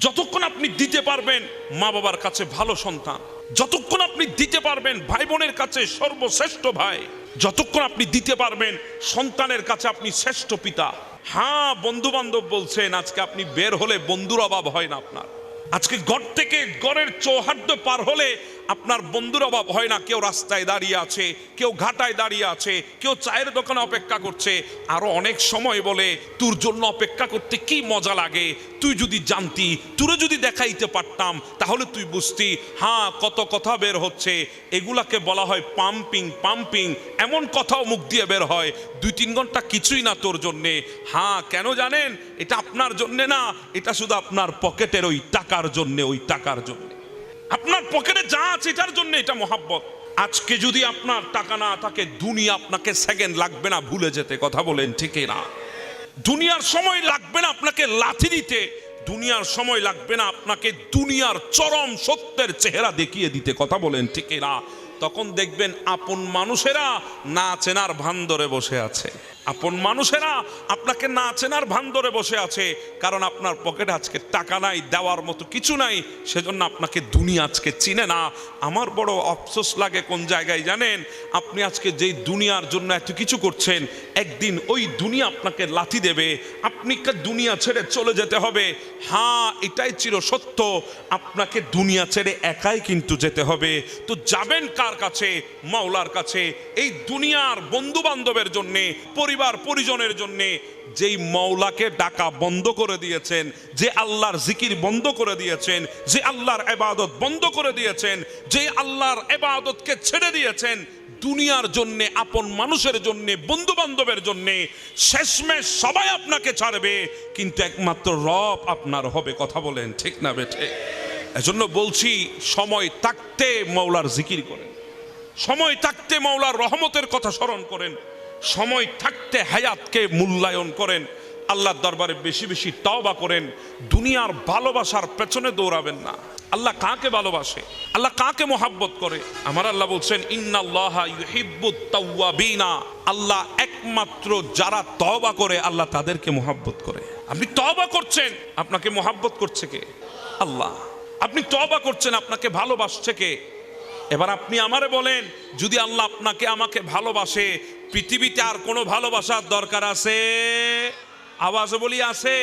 যতক্ষণ আপনি দিতে পারবেন মা বাবার কাছে ভালো সন্তান, যতক্ষণ আপনি দিতে পারবেন ভাই বোনের কাছে সর্বশ্রেষ্ঠ ভাই, যতক্ষণ আপনি দিতে পারবেন সন্তানের কাছে আপনি শ্রেষ্ঠ পিতা। হ্যাঁ, বন্ধু বান্ধব বলছেন আজকে আপনি বের হলে বন্ধুর অভাব হয় না আপনার। আজকে ঘর থেকে ঘরের চৌহাদ্দ পার হলে আপনার বন্ধুর অভাব হয় না। কেউ রাস্তায় দাঁড়িয়ে আছে, কেউ ঘাটায় দাঁড়িয়ে আছে, কেউ চায়ের দোকানে অপেক্ষা করছে। আরো অনেক সময় বলে তোর জন্য অপেক্ষা করতে কি মজা লাগে, তুই যদি জানতি, তোরে যদি দেখাইতে পারতাম তাহলে তুই বুঝতি। হ্যাঁ, কত কথা বের হচ্ছে, এগুলাকে বলা হয় পাম্পিং। পাম্পিং এমন কথাও মুখ দিয়ে বের হয় 2-3 ঘন্টা কিছুই না তোর জন্যে। হ্যাঁ, কেন জানেন? এটা আপনার জন্যে না, এটা শুধু আপনার পকেটের ওই টাকার জন্যে, ওই টাকার জন্যে। আপনার পকেটে যা আছে এটার জন্য এটা মহাব্বত। আজকে যদি আপনার টাকা না থাকে, দুনিয়া আপনাকে সেকেন্ড লাগবে না ভুলে যেতে। কথা বলেন ঠিক না? দুনিয়ার সময় লাগবে না আপনাকে লাথি দিতে, দুনিয়ার সময় লাগবে না আপনাকে দুনিয়ার চরম সত্যের চেহারা দেখিয়ে দিতে। কথা বলেন ঠিক না? তখন দেখবেন আপন মানুষেরা না চেনার ভান ধরে বসে আছে। আপন মানুষেরা আপনাকে না চেনার ভান ধরে বসে আছে, কারণ আপনার পকেটে আজকে টাকা নাই, দেওয়ার মতো কিছু নাই, সেজন্য আপনাকে দুনিয়া আজকে চিনে না। আমার বড় আফসোস লাগে কোন জায়গায় জানেন? আপনি আজকে যেই দুনিয়ার জন্য এত কিছু করছেন, একদিন ওই দুনিয়া আপনাকে লাথি দেবে, আপনি দুনিয়া ছেড়ে চলে যেতে হবে। হ্যাঁ, এটাই চির সত্য, আপনাকে দুনিয়া ছেড়ে একাই কিন্তু যেতে হবে। তো যাবেন কার কাছে? মাওলার কাছে। এই দুনিয়ার বন্ধু বান্ধবের জন্যে, পরিবার পরিজনের জন্যে যেই মাওলাকে ডাকা বন্ধ করে দিয়েছেন, যে আল্লাহর জিকির বন্ধ করে দিয়েছেন, যে আল্লাহর ইবাদত বন্ধ করে দিয়েছেন, যে আল্লাহর ইবাদতকে ছেড়ে দিয়েছেন দুনিয়ার জন্যে, আপন মানুষের জন্যে, বন্ধু বান্ধবের জন্যে, শেষমেশ সবাই আপনাকে ছাড়বে, কিন্তু একমাত্র রব আপনার হবে। কথা বলেন ঠিক না বেঠে? এজন্য বলছি, সময় থাকতে মাওলার জিকির করেন, সময় থাকতে মাওলার রহমতের কথা স্মরণ করেন, সময় থাকতে হায়াতকে মূল্যায়ন করেন, আল্লাহর দরবারে বেশি বেশি তওবা করেন। দুনিয়ার ভালোবাসার পেছনে দৌড়াবেন না। আল্লাহ কাকে ভালোবাসে, আল্লাহ কাকে মোহাব্বত করে? আমার আল্লাহ বলছেন ইন্নাল্লাহা ইউহিব্বুত তাওয়াবিনা, আল্লাহ একমাত্র যারা তওবা করে আল্লাহ তাদেরকে মোহাব্বত করে। আপনি তওবা করছেন, আপনাকে মোহাব্বত করছে কে? আল্লাহ। আপনি তওবা করছেন, আপনাকে ভালোবাসছে কে? এবার আপনি আমারে বলেন, যদি আল্লাহ আপনাকে আমাকে ভালোবাসে, পৃথিবীতে আর কোনো ভালোবাসার দরকার আছে? আওয়াজ বলি আছে?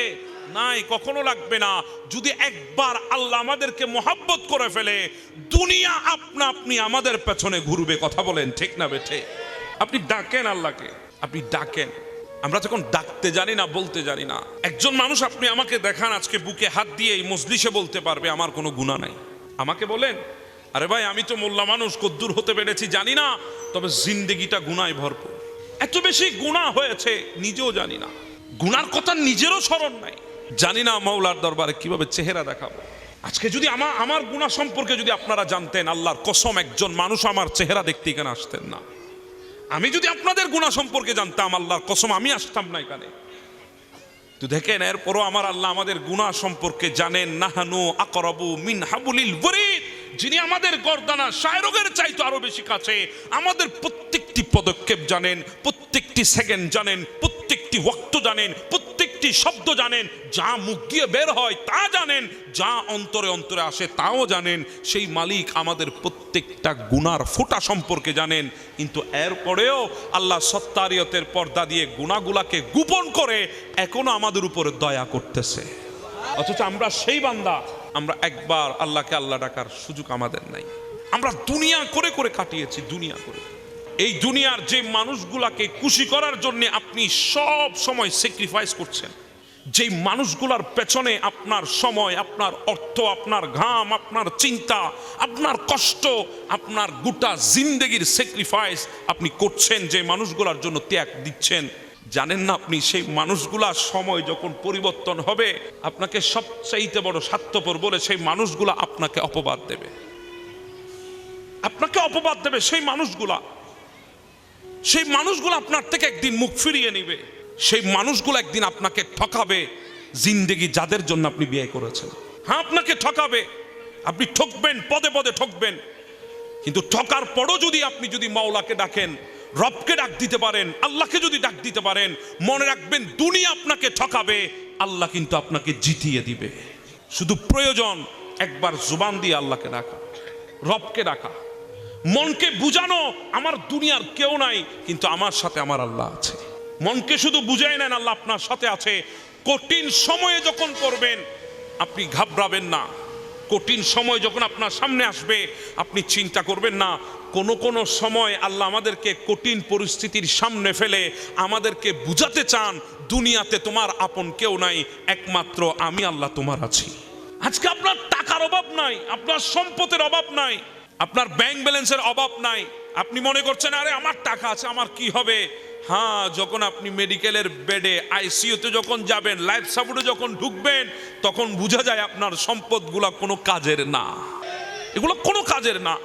নাই, কখনো লাগবে না। যদি একবার আল্লাহ আমাদেরকে মোহাব্বত করে ফেলে, দুনিয়া আপনা আপনি আমাদের পেছনে ঘুরবে। কথা বলেন ঠিক না বেঠে? আপনি ডাকেন আল্লাহকে, আপনি ডাকেন। আমরা যখন ডাকতে জানি না, বলতে জানি না। একজন মানুষ আপনি আমাকে দেখান আজকে বুকে হাত দিয়ে এই মজলিসে বলতে পারবে আমার কোনো গুনাহ নাই। আমাকে বলেন, আরে ভাই আমি তো মোল্লা মানুষ, কদ্দুর হতে পেরেছি জানি না, তবে জিন্দেগিটা গুনায় ভরপুর। এত বেশি গুনাহ হয়েছে নিজেও জানি না, গুনার কথা নিজেরও স্মরণ নাই। জানি না মাওলার দরবারে কিভাবে চেহারা দেখাবো। আজকে যদি আমার গুনাহ সম্পর্কে যদি আপনারা জানতেন, আল্লাহর কসম একজন মানুষ আমার চেহারা দেখতে এখানে আসতেন না। আমি যদি আপনাদের গুনাহ সম্পর্কে জানতাম, আল্লাহর কসম আমি আসতাম না এখানে। তো দেখেন, এরপরও আমার আল্লাহ আমাদের গুনাহ সম্পর্কে জানেন। নাহানু আকরাবু মিন হাবলিল ওয়ারিদ, যিনি আমাদের গর্দানা শায়রগের চাইতে আরো বেশি কাছে, আমাদের প্রত্যেকটি পদক্ষেপ জানেন, প্রত্যেকটি সেকেন্ড জানেন, প্রত্যেকটি ওয়াক্ত জানেন, প্রত্যেকটি শব্দ জানেন, যা মুখ দিয়ে বের হয় তা জানেন, যা অন্তরে অন্তরে আসে তাও জানেন। সেই মালিক আমাদের প্রত্যেকটা গুনার ফোঁটা সম্পর্কে জানেন। কিন্তু এরপরেও আল্লাহ সত্তারিয়তের পর্দা দিয়ে গুনাহগুলাকে গোপন করে এখনো আমাদের উপরে দয়া করতেছে। অথচ আমরা সেই বান্দা, আমরা একবার আল্লাহকে আল্লাহ ডাকার সুযোগ আমাদের নাই। আমরা দুনিয়া করে করে কাটিয়েছি, দুনিয়া করে। এই দুনিয়ার যে মানুষগুলাকে খুশি করার জন্য আপনি সব সময় স্যাক্রিফাইস করছেন, যেই মানুষগুলার পেছনে আপনার সময়, আপনার অর্থ, আপনার ঘাম, আপনার চিন্তা, আপনার কষ্ট, আপনার গোটা জিন্দেগির স্যাক্রিফাইস আপনি করছেন, যে মানুষগুলার জন্য ত্যাগ দিচ্ছেন, জানেন না আপনি সেই মানুষগুলার সময় যখন পরিবর্তন হবে, আপনাকে সবচাইতে বড় স্বার্থপর বলে সেই মানুষগুলা আপনাকে অপবাদ দেবে, আপনাকে অপবাদ দেবে। সেই মানুষগুলা আপনার থেকে একদিন মুখ ফিরিয়ে নেবে। সেই মানুষগুলো একদিন আপনাকে ঠকাবে। জিন্দেগি যাদের জন্য আপনি বিয়ে করেছেন, হ্যাঁ আপনাকে ঠকাবে, আপনি ঠকবেন, পদে পদে ঠকবেন। কিন্তু ঠকার পরও যদি আপনি মাওলাকে ডাকেন, রবকে ডাক দিতে পারেন, আল্লাহকে যদি ডাক দিতে পারেন, মনে রাখবেন দুনিয়া আপনাকে ঠকাবে, আল্লাহ কিন্তু আপনাকে জিতিয়ে দিবে। শুধু প্রয়োজন একবার জুবান দিয়ে আল্লাহকে ডাকা, রবকে ডাকা, মনকে বুঝানো আমার দুনিয়ার কেউ নাই, কিন্তু আমার সাথে আমার আল্লাহ আছে। মনকে শুধু বুঝাই নেন আল্লাহ আপনার সাথে আছে। কঠিন সময়ে যখন পড়বেন আপনি ঘাবড়াবেন না। কঠিন সময় যখন আপনার সামনে আসবে আপনি চিন্তা করবেন না। কোন সময় আল্লাহ আমাদেরকে কঠিন পরিস্থিতির সামনে ফেলে আমাদেরকে বুঝাতে চান দুনিয়াতে তোমার আপন কেউ নাই, একমাত্র আমি আল্লাহ তোমার আছি। আজকে আপনার টাকার অভাব নাই, আপনার সম্পদের অভাব নাই, আপনার ব্যাংক ব্যালেন্সের অভাব নাই। আপনি মনে করছেন আরে আমার টাকা আছে, আমার কি হবে? হ্যাঁ, যখন আপনি মেডিকেলের বেডে আইসিইউতে যখন যাবেন, লাইফ সাপোর্টে যখন ঢুকবেন, তখন বোঝা যায় আপনার সম্পদগুলো কোনো কাজের না, এগুলো কোনো কাজের না।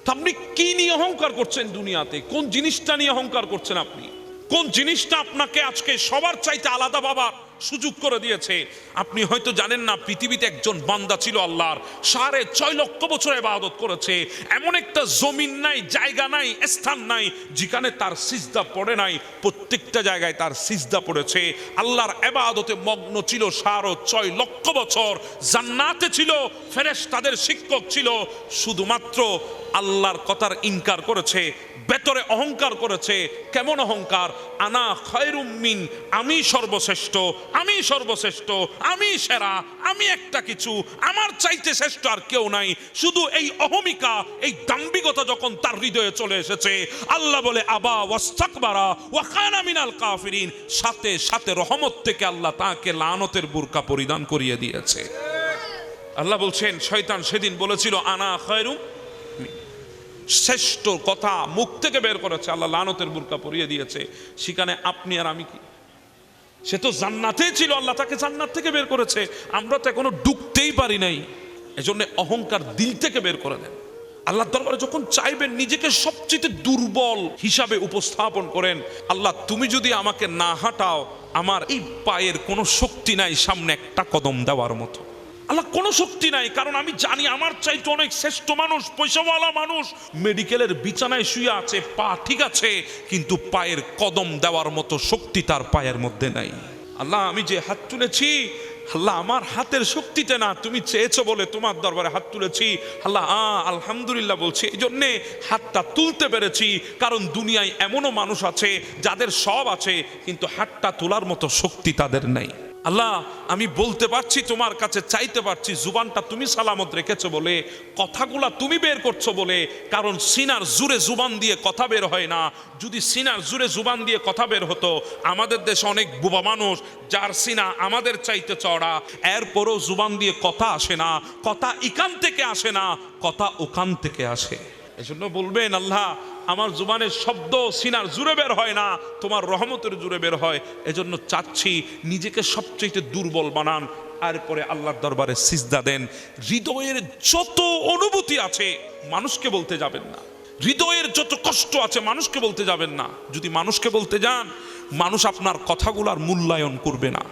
তো আপনি কি নিয়ে অহংকার করছেন দুনিয়াতে? কোন জিনিসটা নিয়ে অহংকার করছেন আপনি? কোন জিনিসটা আপনাকে আজকে সবার চাইতে আলাদা ভাবার সুযোগ করে দিয়েছে? আপনি হয়তো জানেন না, পৃথিবীতে একজন বান্দা ছিল আল্লাহর, 6.5 লক্ষ বছর ইবাদত করেছে। এমন একটা জমিন নাই, জায়গা নাই, স্থান নাই যেখানে তার সিজদা পড়ে নাই। প্রত্যেকটা জায়গায় তার সিজদা পড়েছে। আল্লাহর ইবাদতে মগ্ন ছিল 6.5 লক্ষ বছর। জান্নাতে ছিল, ফেরেশতাদের শিক্ষক ছিল। শুধুমাত্র আল্লাহর কথার ইনকার করেছে, ভেতরে অহংকার করেছে। কেমন অহংকার? আনা খায়রুম মিন, আমি সর্বশ্রেষ্ঠ, আমি সর্বশ্রেষ্ঠ, আমি সেরা, আমি একটা কিছু, আমার চাইতে শ্রেষ্ঠ আর কেউ নাই। শুধু এই অহমিকা, এই দাম্ভিকতা যখন তার হৃদয়ে চলে এসেছে, আল্লাহ বলে আবা ওয়াস্তাকবারা ওয়া কানা মিনাল কাফিরিন, সাথে সাথে রহমত থেকে আল্লাহ তাকে লানতের বুরকা পরিধান করিয়ে দিয়েছে। আল্লাহ বলছেন শয়তান সেদিন বলেছিল আনা খায়রুম, শ্রেষ্ঠ কথা মুখ থেকে বের করেছে, আল্লাহ লানতের বুরকা পরিয়ে দিয়েছে। সেখানে আপনি আর আমি কি? সে তো জান্নাতেই ছিল, আল্লাহ তাকে জান্নাত থেকে বের করেছে, আমরা তো এখনো ঢুকতেই পারি নাই। এজন্য অহংকার দিল থেকে বের করে দেন। আল্লাহর দরবারে যখন চাইবেন নিজেকে সবচেয়ে দুর্বল হিসাবে উপস্থাপন করেন। আল্লাহ তুমি যদি আমাকে না হাঁটাও, আমার এই পায়ের কোনো শক্তি নাই সামনে একটা কদম দেওয়ার মতো। আল্লাহ কোনো শক্তি নাই, কারণ আমি জানি আমার চাইতে অনেক শ্রেষ্ঠ মানুষ, পয়সাওয়ালা মানুষ মেডিকেলের বিছানায় শুয়ে আছে, পা ঠিক আছে, কিন্তু পায়ের কদম দেওয়ার মতো শক্তি তার পায়ের মধ্যে নাই। আল্লাহ আমি যে হাত তুলেছি, আল্লাহ আমার হাতের শক্তিতে না, তুমি চেয়েছো বলে তোমার দরবারে হাত তুলেছি। আল্লাহ আলহামদুলিল্লাহ বলছি, এই জন্যে হাতটা তুলতে পেরেছি। কারণ দুনিয়ায় এমনও মানুষ আছে যাদের সব আছে, কিন্তু হাতটা তোলার মতো শক্তি তাদের নেই। আল্লাহ আমি বলতে পারছি, তোমার কাছে চাইতে পারছি, জুবানটা তুমি সালামত রেখেছো বলে, কথাগুলা তুমি বের করছো বলে। কারণ সিনার জুড়ে জুবান দিয়ে কথা বের হয় না। যদি সিনার জুড়ে জুবান দিয়ে কথা বের হতো, আমাদের দেশে অনেক বোবা মানুষ যার সিনা আমাদের চাইতে চড়া, এরপরও জুবান দিয়ে কথা আসে না। কথা ইকান থেকে আসে না, কথা ওখান থেকে আসে। এজন্য বলবেন আল্লাহ আমার জুবানের শব্দ সিনার জুড়ে বের হয় না, তোমার রহমতের জুড়ে বের হয়। এজন্য চাচ্ছি নিজেকে সবচেয়ে দুর্বল বানান, আর পরে আল্লাহর দরবারে সিজদা দেন। হৃদয়ের যত অনুভূতি আছে মানুষকে বলতে যাবেন না, হৃদয়ের যত কষ্ট আছে মানুষকে বলতে যাবেন না। যদি মানুষকে বলতে যান, মানুষ আপনার কথাগুলার মূল্যায়ন করবে না।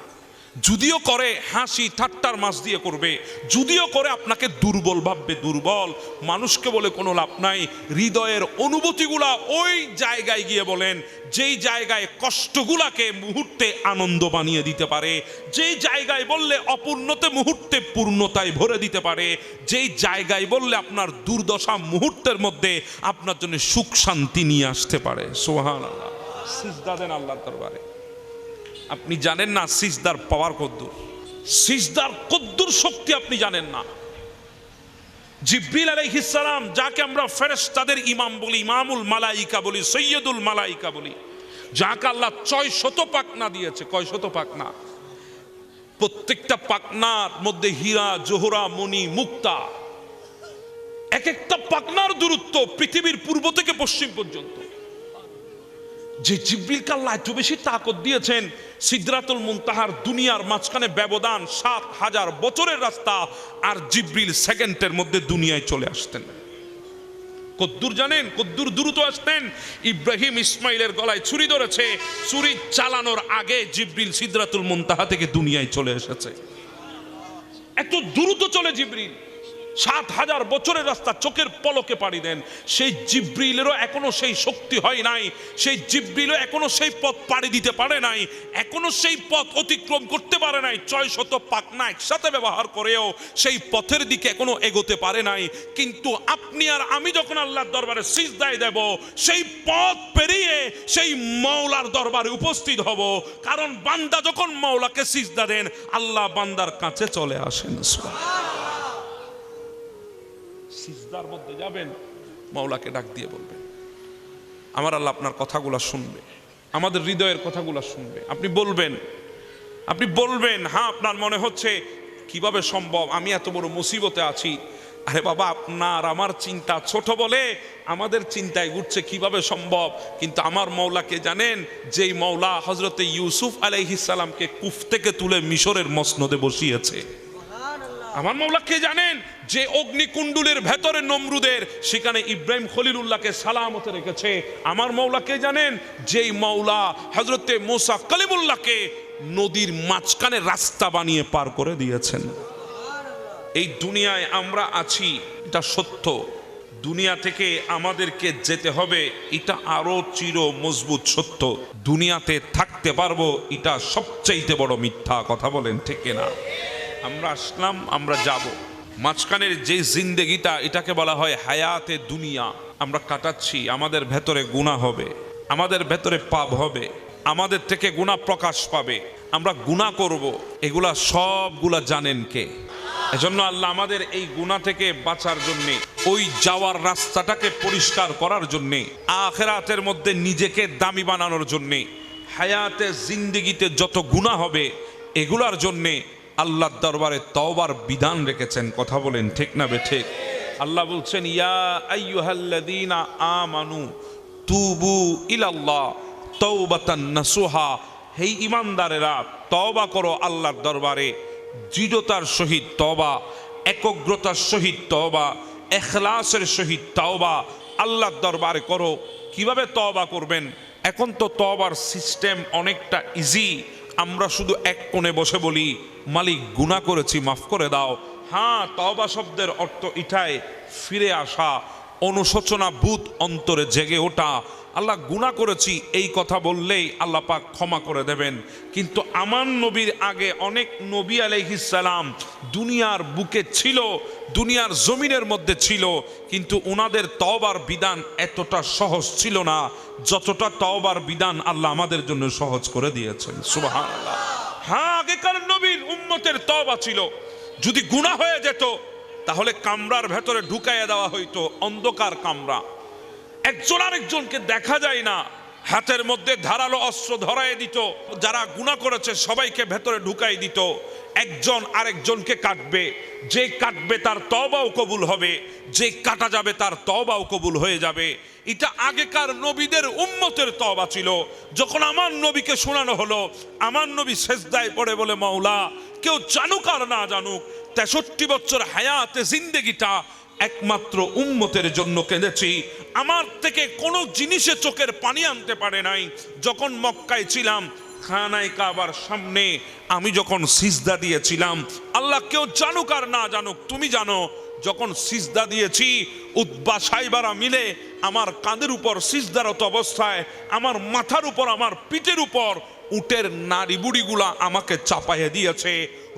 যদিও করে হাসি ঠাট্টার মাছ দিয়ে করবে, যদিও করে আপনাকে দুর্বল ভাববে। দুর্বল মানুষকে বলে কোনো লাভ নাই। হৃদয়ের অনুভূতিগুলা ওই জায়গায় গিয়ে বলেন, যেই জায়গায় কষ্টগুলাকে মুহূর্তে আনন্দ বানিয়ে দিতে পারে, যেই জায়গায় বললে অপূর্ণতে মুহূর্তে পূর্ণতায় ভরে দিতে পারে, যেই জায়গায় বললে আপনার দুর্দশা মুহূর্তের মধ্যে আপনার জন্য সুখ শান্তি নিয়ে আসতে পারে। সুবহানাল্লাহ। সিজদা দেন আল্লাহর দরবারে। আপনি জানেন না সিজদার পাওয়ার কদ্দুর, সিজদার কদ্দুর শক্তি আপনি জানেন না। জিবরিল আলাইহিস সালাম, যাকে আমরা ফেরেশতাদের ইমাম বলি, ইমামুল মালাইকা বলি, সৈয়দুল মালাইকা বলি, যাকে আল্লাহ 600 পাখনা দিয়েছে। কয়শত পাখনা? প্রত্যেকটা পাখনার মধ্যে হীরা জোহরা মণি মুক্তা। এক একটা পাখনার দূরত্ব পৃথিবীর পূর্ব থেকে পশ্চিম পর্যন্ত। যে জিবরিলকে আল্লাহ এত বেশি তাকত দিয়েছেন, সিদরাতুল মুনতাহার দুনিয়ার মাঝখানে ব্যবধান 7000 বছরের রাস্তা, আর জিবরিল সেকেন্ডের মধ্যে দুনিয়ায় চলে আসতেন। কদ্দুর জানেন? কদ্দুর দ্রুত আসতেন। ইব্রাহিম ইসমাইলের গলায় ছুরি ধরেছে, ছুরি চালানোর আগে জিবরিল সিদরাতুল মুনতাহা থেকে দুনিয়ায় চলে এসেছে। এত দ্রুত চলে জিবরিল। 7,000 বছরের রাস্তা চোখের পলকে পাড়ি দেন। সেই জিব্রিলেরও এখনো সেই শক্তি হয় নাই, সেই জিব্রিলও এখনো সেই পথ পাড়ি দিতে পারে নাই, এখনো সেই পথ অতিক্রম করতে পারে নাই। 600 পাখনা একসাথে ব্যবহার করেও সেই পথের দিকে এখনো এগোতে পারে নাই। কিন্তু আপনি আর আমি যখন আল্লাহর দরবারে সিজদায় দেব, সেই পথ পেরিয়ে সেই মাওলার দরবারে উপস্থিত হব। কারণ বান্দা যখন মাওলাকে সিজদা দেন, আল্লাহ বান্দার কাছে চলে আসেন। সিজদার মধ্যে যাবেন, মাওলাকে ডাক দিয়ে বলবেন, আমার আল্লাহ আপনার কথাগুলো শুনবে, আমাদের হৃদয়ের কথাগুলো শুনবে। আপনি বলবেন, হ্যাঁ আপনার মনে হচ্ছে কিভাবে সম্ভব, আমি এত বড় মুসিবতে আছি। আরে বাবা, আপনার আমার চিন্তা ছোট বলে আমাদের চিন্তায় ঘুরছে কিভাবে সম্ভব। কিন্তু আমার মাওলাকে জানেন, যেই মাওলা হযরতে ইউসুফ আলাইহিস সালামকে কুফ থেকে তুলে মিশরের মসনদে বসিয়েছে। আমার মাওলাকে জানেন, যে অগ্নিকুণ্ডুলের ভেতরে নমরুদের, সেখানে ইব্রাহিম খলিলুল্লাহকে সালামতে রেখেছে। আমার মাওলাকে জানেন, যেই মাওলা হযরতে মুসা কালিমুল্লাহকে নদীর মাঝখানে রাস্তা বানিয়ে পার করে দিয়েছেন। এই দুনিয়ায় আমরা আছি, এটা সত্য। দুনিয়া থেকে আমাদেরকে যেতে হবে, এটা আরো চির মজবুত সত্য। দুনিয়াতে থাকতে পারবো, এটা সবচেয়ে বড় মিথ্যা কথা। বলেন ঠিক না? আমরা আসলাম, আমরা যাব। মাঝখানের যে জিন্দেগিটা, এটাকে বলা হয় হায়াতে দুনিয়া। আমরা কাটাচ্ছি, আমাদের ভেতরে গুনাহ হবে, আমাদের ভেতরে পাপ হবে, আমাদের থেকে গুনাহ প্রকাশ পাবে, আমরা গুনাহ করব। এগুলা সবগুলা জানেন কে? এজন্য আল্লাহ আমাদের এই গুনাহ থেকে বাঁচার জন্য, ওই যাওয়ার রাস্তাটাকে পরিষ্কার করার জন্য, আখিরাতের মধ্যে নিজেকে দামি বানানোর জন্য, হায়াতে জিন্দেগিতে যত গুনাহ হবে এগুলার জন্য আল্লাহর দরবারে তওবার বিধান রেখেছেন। কথা বলেন ঠিক না বেঠিক? আল্লাহ বলছেন, ইয়া আইয়ুহাল্লাযীনা আমানু তুবু ইলাল্লাহ তাওবাতান নাসুহা। হে ঈমানদারেরা, তওবা করো আল্লাহর দরবারে, দৃঢ়তার সহিত তওবা, একগ্রতার সহিত তওবা, ইখলাসের সহিত তওবা আল্লাহর দরবারে করো। কিভাবে তওবা করবেন? এখন তো তওবার সিস্টেম অনেকটা ইজি। আমরা শুধু এক কোণে বসে বলি, মালিক গুনাহ করেছি, মাফ করে দাও। হ্যাঁ, তওবা শব্দের অর্থ এটাই, ফিরে আসা, অনুশোচনা বোধ অন্তরে জেগে ওঠা। আল্লাহ গুনাহ করেছি এই কথা বললেই আল্লাহ পাক ক্ষমা করে দেবেন। কিন্তু আমার নবীর আগে অনেক নবী আলাইহিস সালাম দুনিয়ার বুকে ছিল, দুনিয়ার জমিনের মধ্যে ছিল, কিন্তু ওনাদের তওবার বিধান এতটা সহজ ছিল না যতটা তওবার বিধান আল্লাহ আমাদের জন্য সহজ করে দিয়েছেন। সুবহানাল্লাহ। হ্যাঁ, আগেকার নবীর উম্মতের তওবা ছিল, যদি গুনাহ হয়ে যেত তাহলে কামরার ভেতরে ঢুকাইয়া দেওয়া হইতো, অন্ধকার কামরা, একজন আরেকজনকে দেখা যায় না, হাতের মধ্যে ধারালো অস্ত্র ধরায় দিত, যারা গুনাহ করেছে সবাইকে ভেতরে ঢুকাই দিত। একজন আরেকজনকে কাটবে, যে কাটবে তার তওবাও কবুল হবে, যে কাটা যাবে তার তওবাও কবুল হয়ে যাবে। এটা আগেকার নবীদের উম্মতের তওবা ছিল। যখন আমার নবীকে শোনানো হলো, আমার নবী সেজদায় পড়ে বলে, মাওলা, কেউ জানুক আর না জানুক, 63 বছর হায়াতে জিন্দেগিটা একমাত্র উম্মতের জন্য কেঁদেছি। আমার থেকে কোনো জিনিসে চোখের পানি আনতে পারে নাই। যখন মক্কায় ছিলাম, খানায় কাবার সামনে আমি যখন সিজদা দিয়েছিলাম, আল্লাহ কেউ জানুক আর না জানুক, তুমি জানো, যখন সিজদা দিয়েছি, উতবা সাইবারা মিলে আমার কাঁধের উপর সিজদারত অবস্থায়, আমার মাথার উপর, আমার পিঠের উপর উটের নাড়ি বুড়িগুলা আমাকে চাপাইয়ে দিয়েছে,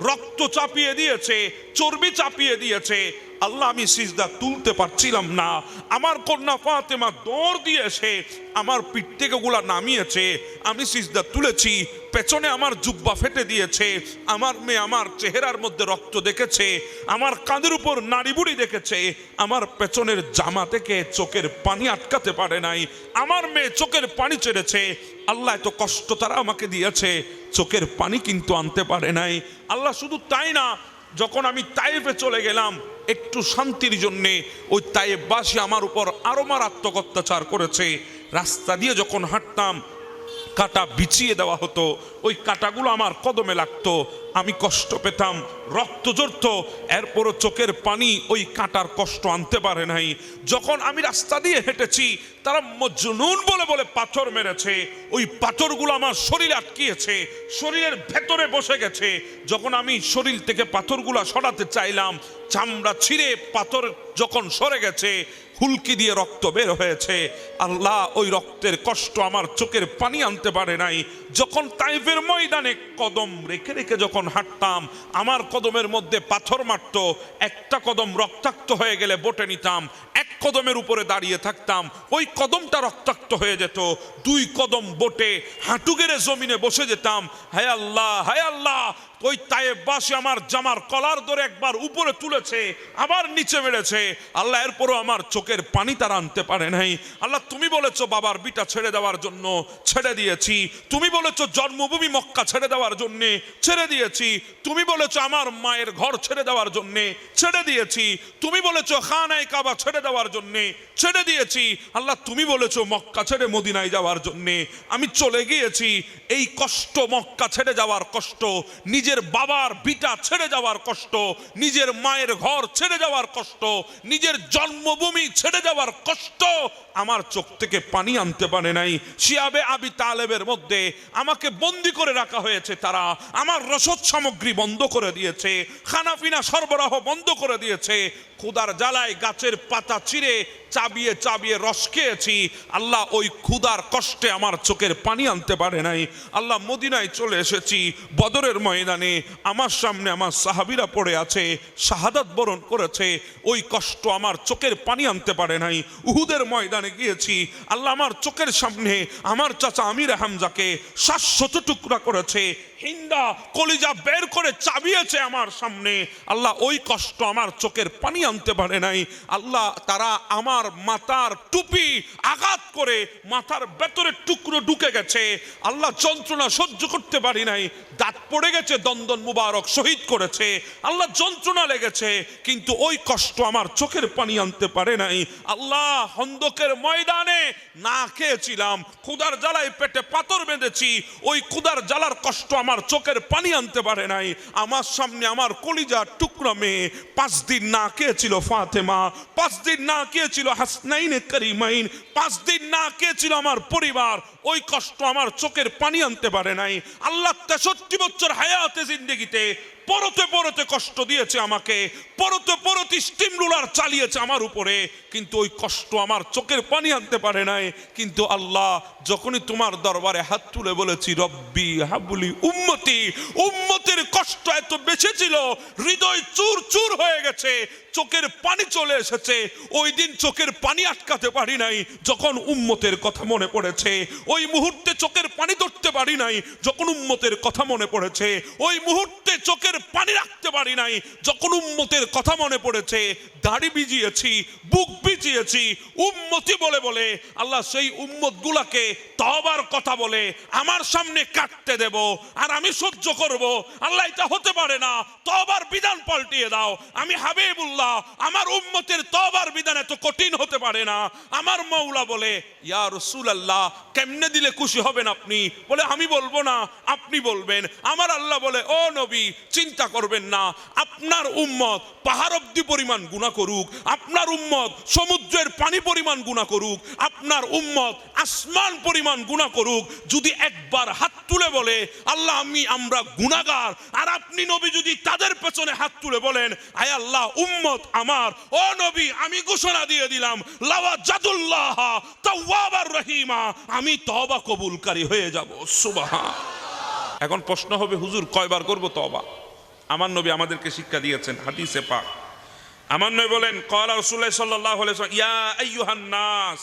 রক্ত চাপিয়ে দিয়েছে, চর্বি চাপিয়ে দিয়েছে। আল্লাহ, আমি সিজদা তুলতে পারছিলাম না। আমার কন্যা ফাতেমা দৌড় দিয়ে এসে আমার পিঠ থেকে ওগুলা নামিয়েছে, আমি সিজদা তুলেছি, পেছনে আমার জুব্বা ফেটে দিয়েছে। আমার মেয়ে আমার চেহারার মধ্যে রক্ত দেখেছে, আমার কাঁধের উপর নাড়িবুড়ি দেখেছে, আমার পেছনের জামা থেকে চোখের পানি আটকাতে পারে নাই। আমার মেয়ে চোখের পানি ছেড়েছে। আল্লাহ এত কষ্ট তারা আমাকে দিয়েছে, চোখের পানি কিন্তু আনতে পারে নাই। আল্লাহ শুধু তাই না, যখন আমি তায়েফে চলে গেলাম একটু শান্তির জন্যে, ওই তায়েফবাসী আমার উপর আরো মারাত্মক অত্যাচার করেছে। রাস্তা দিয়ে যখন হাঁটতাম, কাটা বিছিয়ে দেওয়া হতো, ওই কাটাগুলো আমার কদমে লাগতো, আমি কষ্ট পেতাম, রক্ত ঝরতো, এরপরও চোখের পানি ওই কাটার কষ্ট আনতে পারে নাই। যখন আমি রাস্তা দিয়ে হেঁটেছি, তারা মজনুন বলে বলে পাথর মেরেছে, ওই পাথরগুলো আমার শরীরে আটকিয়েছে, শরীরের ভেতরে বসে গেছে। যখন আমি শরীর থেকে পাথরগুলো সরাতে চাইলাম, চামড়া ছিঁড়ে পাথর যখন সরে গেছে, হুলকি দিয়ে রক্ত বের হয়েছে। আল্লাহ ওই রক্তের কষ্ট আমার চোখের পানি আনতে পারে নাই। যখন তাইফের ময়দানে কদম রেখে রেখে যখন হাঁটতাম, আমার কদমের মধ্যে পাথর মারত, একটা কদম রক্তাক্ত হয়ে গেলে বটে নিতাম, এক কদমের উপরে দাঁড়িয়ে থাকতাম, ওই কদমটা রক্তাক্ত হয়ে যেত, দুই কদম বটে হাঁটু গেড়ে জমিনে বসে যেতাম। হায় আল্লাহ, হায় আল্লাহ, ওই তায়েববাসী আমার জামার কলার ধরে একবার উপরে তুলেছে, আবার নিচে মেরেছে। আল্লাহ এরপরও আমার চোখের পানি তারা আনতে পারে নাই। আল্লাহ তুমি বলেছো বাবার বিটা ছেড়ে দেওয়ার জন্য, ছেড়ে দিয়েছি। তুমি বলেছো জন্মভূমি মক্কা ছেড়ে দেওয়ার জন্য, ছেড়ে দিয়েছি। তুমি বলেছো আমার মায়ের ঘর ছেড়ে দেওয়ার জন্য, ছেড়ে দিয়েছি। তুমি বলেছো খানায়ে কাবা ছেড়ে দেওয়ার জন্য, ছেড়ে দিয়েছি। আল্লাহ তুমি বলেছো মক্কা ছেড়ে মদিনায় যাওয়ার জন্য, আমি চলে গিয়েছি। এই কষ্ট, মক্কা ছেড়ে যাওয়ার কষ্ট, নিজের বাবার বিটা ছেড়ে যাওয়ার কষ্ট, নিজের মায়ের ঘর ছেড়ে যাওয়ার কষ্ট, নিজের জন্মভূমি ছেড়ে যাওয়ার কষ্ট আমার চোখ থেকে পানি আনতে পারে নাই। শিয়াবে আবি তালেবের মধ্যে আমাকে বন্দি করে রাখা হয়েছে, তারা আমার রসদ সামগ্রী বন্ধ করে দিয়েছে, খানাপিনা সরবরাহ বন্ধ করে দিয়েছে। ক্ষুধার জ্বালায় গাছের পাতা চিরে চাবিয়ে চাবিয়ে রস খেয়েছি। আল্লাহ ওই ক্ষুধার কষ্টে আমার চোখের পানি আনতে পারে নাই। আল্লাহ মদিনায় চলে এসেছি, বদরের ময়দানে আমার সামনে আমার সাহাবীরা পড়ে আছে, শাহাদাত বরণ করেছে, ওই কষ্ট আমার চোখের পানি আনতে পারে নাই। উহুদের ময়দানে গিয়েছি, আল্লাহ আমার চোখের সামনে আমার চাচা আমির হামজাকে 700 টুকরা করেছে, হিন্দা কলিজা বের করে চাবিয়েছে আমার সামনে। আল্লাহ ওই কষ্ট আমার চোখের পানি আনতে পারে নাই। আল্লাহ তারা আমার মাথার টুপি আঘাত করে মাথার ভেতরে টুকরো ঢুকে গেছে। আল্লাহ যন্ত্রণা সহ্য করতে পারি নাই, দাঁত পড়ে গেছে, দন্দন মুবারক শহীদ করেছে। আল্লাহ যন্ত্রণা লেগেছে, কিন্তু ওই কষ্ট আমার চোখের পানি আনতে পারে নাই। আল্লাহ খন্দকের ময়দানে না খেয়েছিলাম, ক্ষুধার জ্বালায় পেটে পাথর বেঁধেছি, ওই ক্ষুধার জ্বালার কষ্ট আমার চোখের পানি আনতে পারে নাই। আমার সামনে আমার কলিজার টুকরা মেয়ে 5 দিন না খেয়েছিল ফাতেমা, 5 দিন না খেয়েছিল হাসনাইনে করিমাইন, 5 দিন না খেয়েছিল আমার পরিবার, ওই কষ্ট আমার চোখের পানি আনতে পারে নাই। আল্লাহ 63 বছর হায়াতে জিন্দেগিতে পরতে পরতে কষ্ট দিয়েছে আমাকে, পরতে পরতে স্টিম রুলার চালিয়েছে আমার উপরে, কিন্তু ওই কষ্ট আমার চোখের পানি আনতে পারে নাই। কিন্তু আল্লাহ যখনই তোমার দরবারে হাত তুলে বলেছি রব্বি হাবলি উম্মতি, উম্মতের কষ্ট এত বেশি ছিল, হৃদয় চুর চুর হয়ে গেছে, চোখের পানি চলে এসেছে। ওই দিন চোখের পানি আটকাতে পারি নাই, যখন উম্মতের কথা মনে পড়েছে। ওই মুহূর্তে চোখের পানি ধরতে পারি নাই, যখন উম্মতের কথা মনে পড়েছে। ওই মুহূর্তে চোখের পানি রাখতে পারি নাই, যখন উম্মতের কথা মনে পড়েছে। দাড়ি ভিজিয়েছি, বুক ভিজিয়েছি উম্মতি বলে বলে। আল্লাহ সেই উম্মত গুলাকে তওবার কথা বলে আমার সামনে কাটতে দেব, আর আমি সহ্য করব। আল্লাহ এটা হতে পারে না, তওবার বিধান পাল্টিয়ে দাও। আমি হাবিবুল্লাহ, আমার উম্মতের তওবার বিধান এত কঠিন হতে পারে না। আমার মওলা বলে ইয়া রাসূলুল্লাহ, কেমনে দিলে খুশি হবেন আপনি? বলে আমি বলবো না, আপনি বলবেন। আমার আল্লাহ বলে ও নবী, চিন্তা করবেন না, আপনার উম্মত পাহাড় অব্দি পরিমাণ গুনাহ করুক, আপনার উম্মত সমুদ্রের পানি পরিমাণ গুনাহ করুক, আপনার উম্মত আসমান পরিমাণ গুনাহ করুক, যদি একবার হাত তুলে বলে আল্লাহ আমরা গুনাহগার, আর আপনি নবী যদি তাদের পেছনে হাত তুলে বলেন আয় আল্লাহ উম্মত আমার, ও নবী আমি ঘোষণা দিয়ে দিলাম লাওয়াজাদুল্লাহ তাওয়াবার রহিমা, আমি তওবা কবুলকারী হয়ে যাব। সুবহান। এখন প্রশ্ন হবে হুজুর কয়বার করব তওবা? আমার নবী আমাদেরকে শিক্ষা দিয়েছেন হাদিসে পাক। আমার নবী বলেন ক্বালা রাসূলুল্লাহ সাল্লাল্লাহু আলাইহি ওয়াসাল্লাম ইয়া আইয়ুহান নাস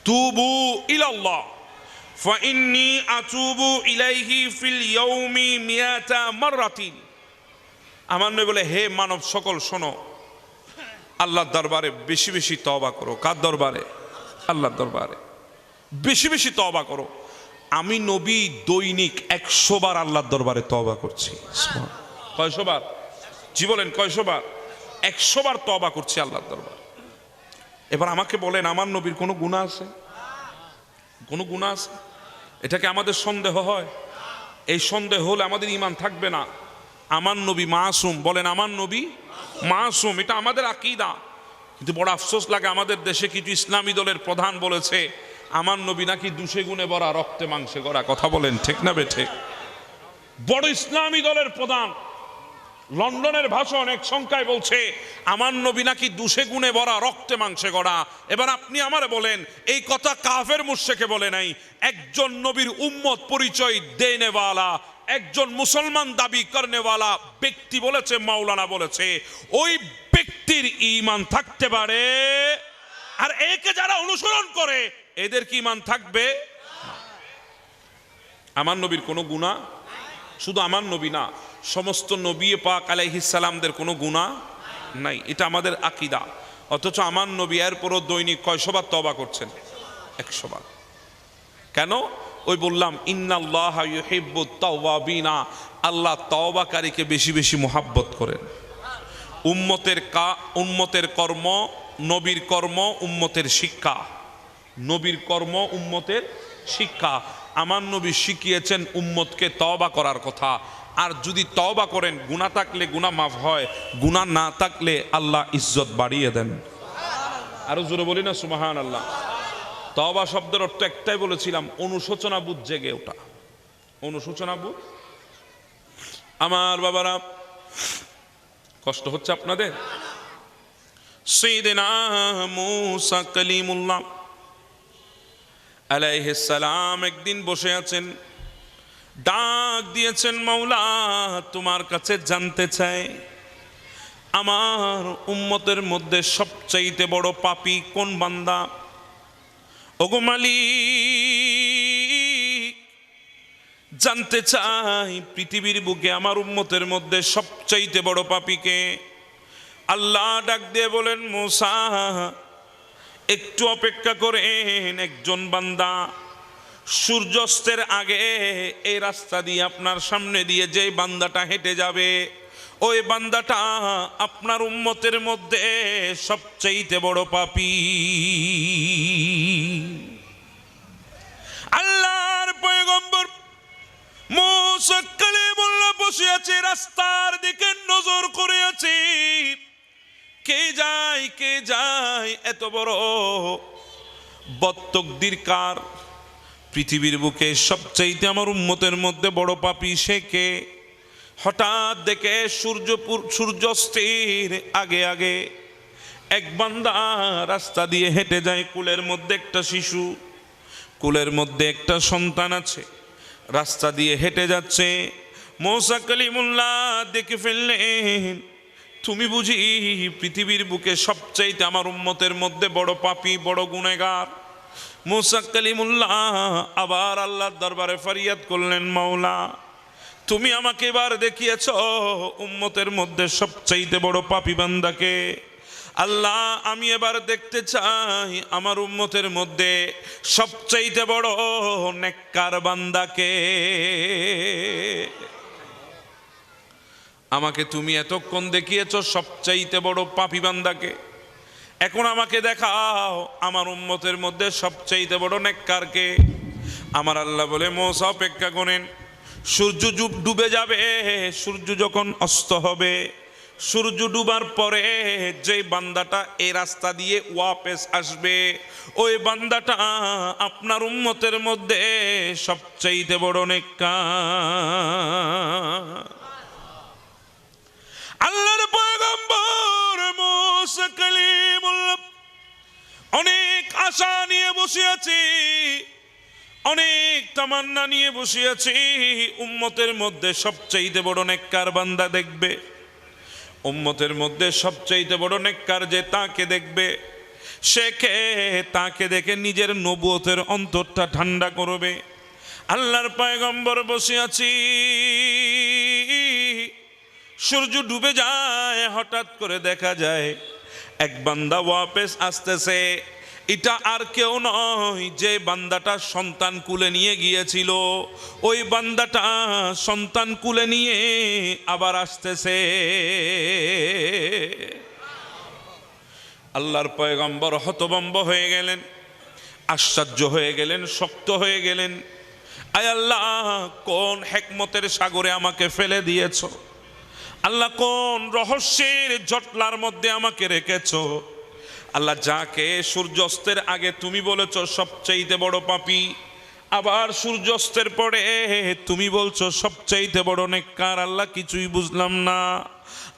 তুবু ইলাল্লাহ ফাইন্নী আতুবু ইলাইহি ফিল ইয়াউমি মিয়াতা মাররাতিন। আমার নবী বলে হে মানব সকল শোনো, আল্লাহর দরবারে বেশি বেশি তওবা করো। কার দরবারে? আল্লাহর দরবারে বেশি বেশি তওবা করো। আমি নবী দৈনিক 100 বার আল্লাহর দরবারে তওবা করছি। কয়শো বার? জি বলেন কয়শো বার? 100 বার তওবা করছি আল্লাহর দরবারে। এবার আমাকে বলেন আমার নবীর কোনো গুনাহ আছে? কোনো গুনাহ আছে? এটাকে আমাদের সন্দেহ হয়? এই সন্দেহ হলে আমাদের ঈমান থাকবে না। আমার নবী মাসুম, বলেন আমার নবী মাসুম, এটা আমাদের আকীদা। কিন্তু বড় আফসোস লাগে, আমাদের দেশে কিছু ইসলামী দলের প্রধান বলেছে আমার নবী নাকি দুষে গুণে ভরা, রক্তে মাংসে গড়া। কথা বলেন ঠিক না বেঠে? বড় ইসলামী দলের প্রধান লন্ডনের ভাষণ এক সংখ্যায় বলছে আমার নবী নাকি দুষে গুণে ভরা, রক্তে মাংসে গড়া। এবার আপনি আমারে বলেন, এই কথা কাফের মুশরিকে বলে নাই, একজন নবীর উম্মত পরিচয় দেনেওয়ালা, একজন মুসলমান দাবি করনেওয়ালা ব্যক্তি বলেছে, মাওলানা বলেছে, ওই ব্যক্তির ঈমান থাকতে পারে। আর একে যারা অনুসরণ করে এদের কি ঈমান থাকবে? আমার নবীর কোনো গুনাহ, শুধু আমার নবী না, সমস্ত নবী পাক আলাইহিস সালামদের কোনো গুনাহ নাই। এটা আমাদের আকীদা। অথচ আমার নবী এরপরও দৈনিক কয়শবার তওবা করছেন? 100 বার। কেন? ওই বললাম ইন্নাল্লাহা ইউহিব্বুত তাওয়াবিনা, আল্লাহ তওবাকারীকে বেশি বেশি মুহাব্বত করেন। উম্মতের কর্ম, নবীর কর্ম উম্মতের শিক্ষা, নবীর কর্ম উম্মতের শিক্ষা। আমার নবী শিখিয়েছেন উম্মতকে তওবা করার কথা। আর যদি তওবা করেন, গুনাহ থাকলে গুনাহ মাফ হয়, গুনাহ না থাকলে আল্লাহ ইজ্জত বাড়িয়ে দেন। আরো জোরে বলি না সুবহানাল্লাহ। তওবা শব্দের অর্থ একটাই বলেছিলাম, অনুশোচনা বোধ জেগে ওঠা। অনুশোচনা বোধ। আমার বাবারা, কষ্ট হচ্ছে আপনাদের? সাইয়েদনা মুসা কালিমুল্লাহ আলাইহিস সালাম একদিন বসে আছেন, ডাক দিয়েছেন, মাওলা তোমার কাছে জানতে চাই আমার উম্মতের মধ্যে সবচাইতে বড় পাপী কোন বান্দা। ওগো মালিক, জানতে চাই পৃথিবীর বুকে আমার উম্মতের মধ্যে সবচাইতে বড় পাপী কে? আল্লাহ ডাক দিয়ে বলেন, মুসা একটু অপেক্ষা করেন, একজন বান্দা সূর্যাস্তের আগে এই রাস্তা দিয়ে আপনার সামনে দিয়ে যে বান্দাটা হেঁটে যাবে, ওই বান্দাটা আপনার উম্মতের মধ্যে সবচেয়ে বড় পাপী। আল্লাহর পয়গম্বর মুসা কালিমুল্লাহ বসে আছে, রাস্তার দিকে নজর করে আছে, কে যায় কে যায়, এত বড় বদতকদির কার? পৃথিবীর বুকে সবচাইতে আমার উম্মতের মধ্যে বড় পাপী সে কে? হঠাৎ দেখে সূর্যাস্তের আগে আগে এক বান্দা রাস্তা দিয়ে হেঁটে যায়, কুলের মধ্যে একটা শিশু, কুলের মধ্যে একটা সন্তান আছে, রাস্তা দিয়ে হেঁটে যাচ্ছে। মুসা কালিমুল্লাহ দেখে ফেললেন, তুমি বুঝি পৃথিবীর বুকে সবচাইতে আমার উম্মতের মধ্যে বড় পাপী, বড় গুনেগার। মুসা কালিমুল্লাহ আবার আল্লাহর দরবারে ফরিয়াদ করলেন, মাওলা তুমি আমাকে এবার দেখিয়েছ উম্মতের মধ্যে সবচাইতে বড় পাপী বান্দাকে। আল্লাহ আমি এবার দেখতে চাই আমার উম্মতের মধ্যে সবচাইতে বড় নেককার বান্দাকে। আমাকে তুমি এতক্ষণ দেখিয়েছ সবচাইতে বড় পাপী বান্দাকে, এখন আমাকে দেখাও আমার উম্মতের মধ্যে সবচাইতে বড় নেককারকে। আমার আল্লাহ বলে, মুসা অপেক্ষা করেন, সূর্য ডুবে যাবে, সূর্য যখন অস্ত হবে, সূর্য ডুবার পরে যে বান্দাটা এই রাস্তা দিয়ে ওয়াপস আসবে, ওই বান্দাটা আপনার উম্মতের মধ্যে সবচাইতে বড় নেককার। আল্লাহর পয়গম্বর মুসা কালিমুল্লাহ অনেক আশা নিয়ে বসে আছি, অনেক তামান্না নিয়ে বসে আছি, উম্মতের মধ্যে সবচাইতে বড় নেককার বান্দা দেখবে, উম্মতের মধ্যে সবচাইতে বড় নেককার যে তাকে দেখবে, সে কে? তাকে দেখে নিজের নবুয়তের অন্তরটা ঠান্ডা করবে। আল্লাহর পয়গম্বর বসে আছি, সূর্য ডুবে যায়, হঠাৎ করে দেখা যায় এক বান্দা ওয়াপস আসতেছে। এটা আর কেউ নয়, যে বান্দাটা সন্তান কুলে নিয়ে গিয়েছিল, ওই বান্দাটা সন্তান কুলে নিয়ে আবার আসতেছে। আল্লাহর পয়গম্বর হতভম্ব হয়ে গেলেন, আশ্চর্য হয়ে গেলেন, শক্ত হয়ে গেলেন। আয় আল্লাহ, কোন হিকমতের সাগরে আমাকে ফেলে দিয়েছো আল্লাহ, কোন রহস্যের জটলার মধ্যে আমাকে রেখেছো আল্লাহ। যাকে সূর্যাস্তের আগে তুমি বলেছো সবচাইতে বড় পাপী, আবার সূর্যাস্তের পরে তুমি বলছো সবচাইতে বড় নেককার। আল্লাহ, কিছুই বুঝলাম না।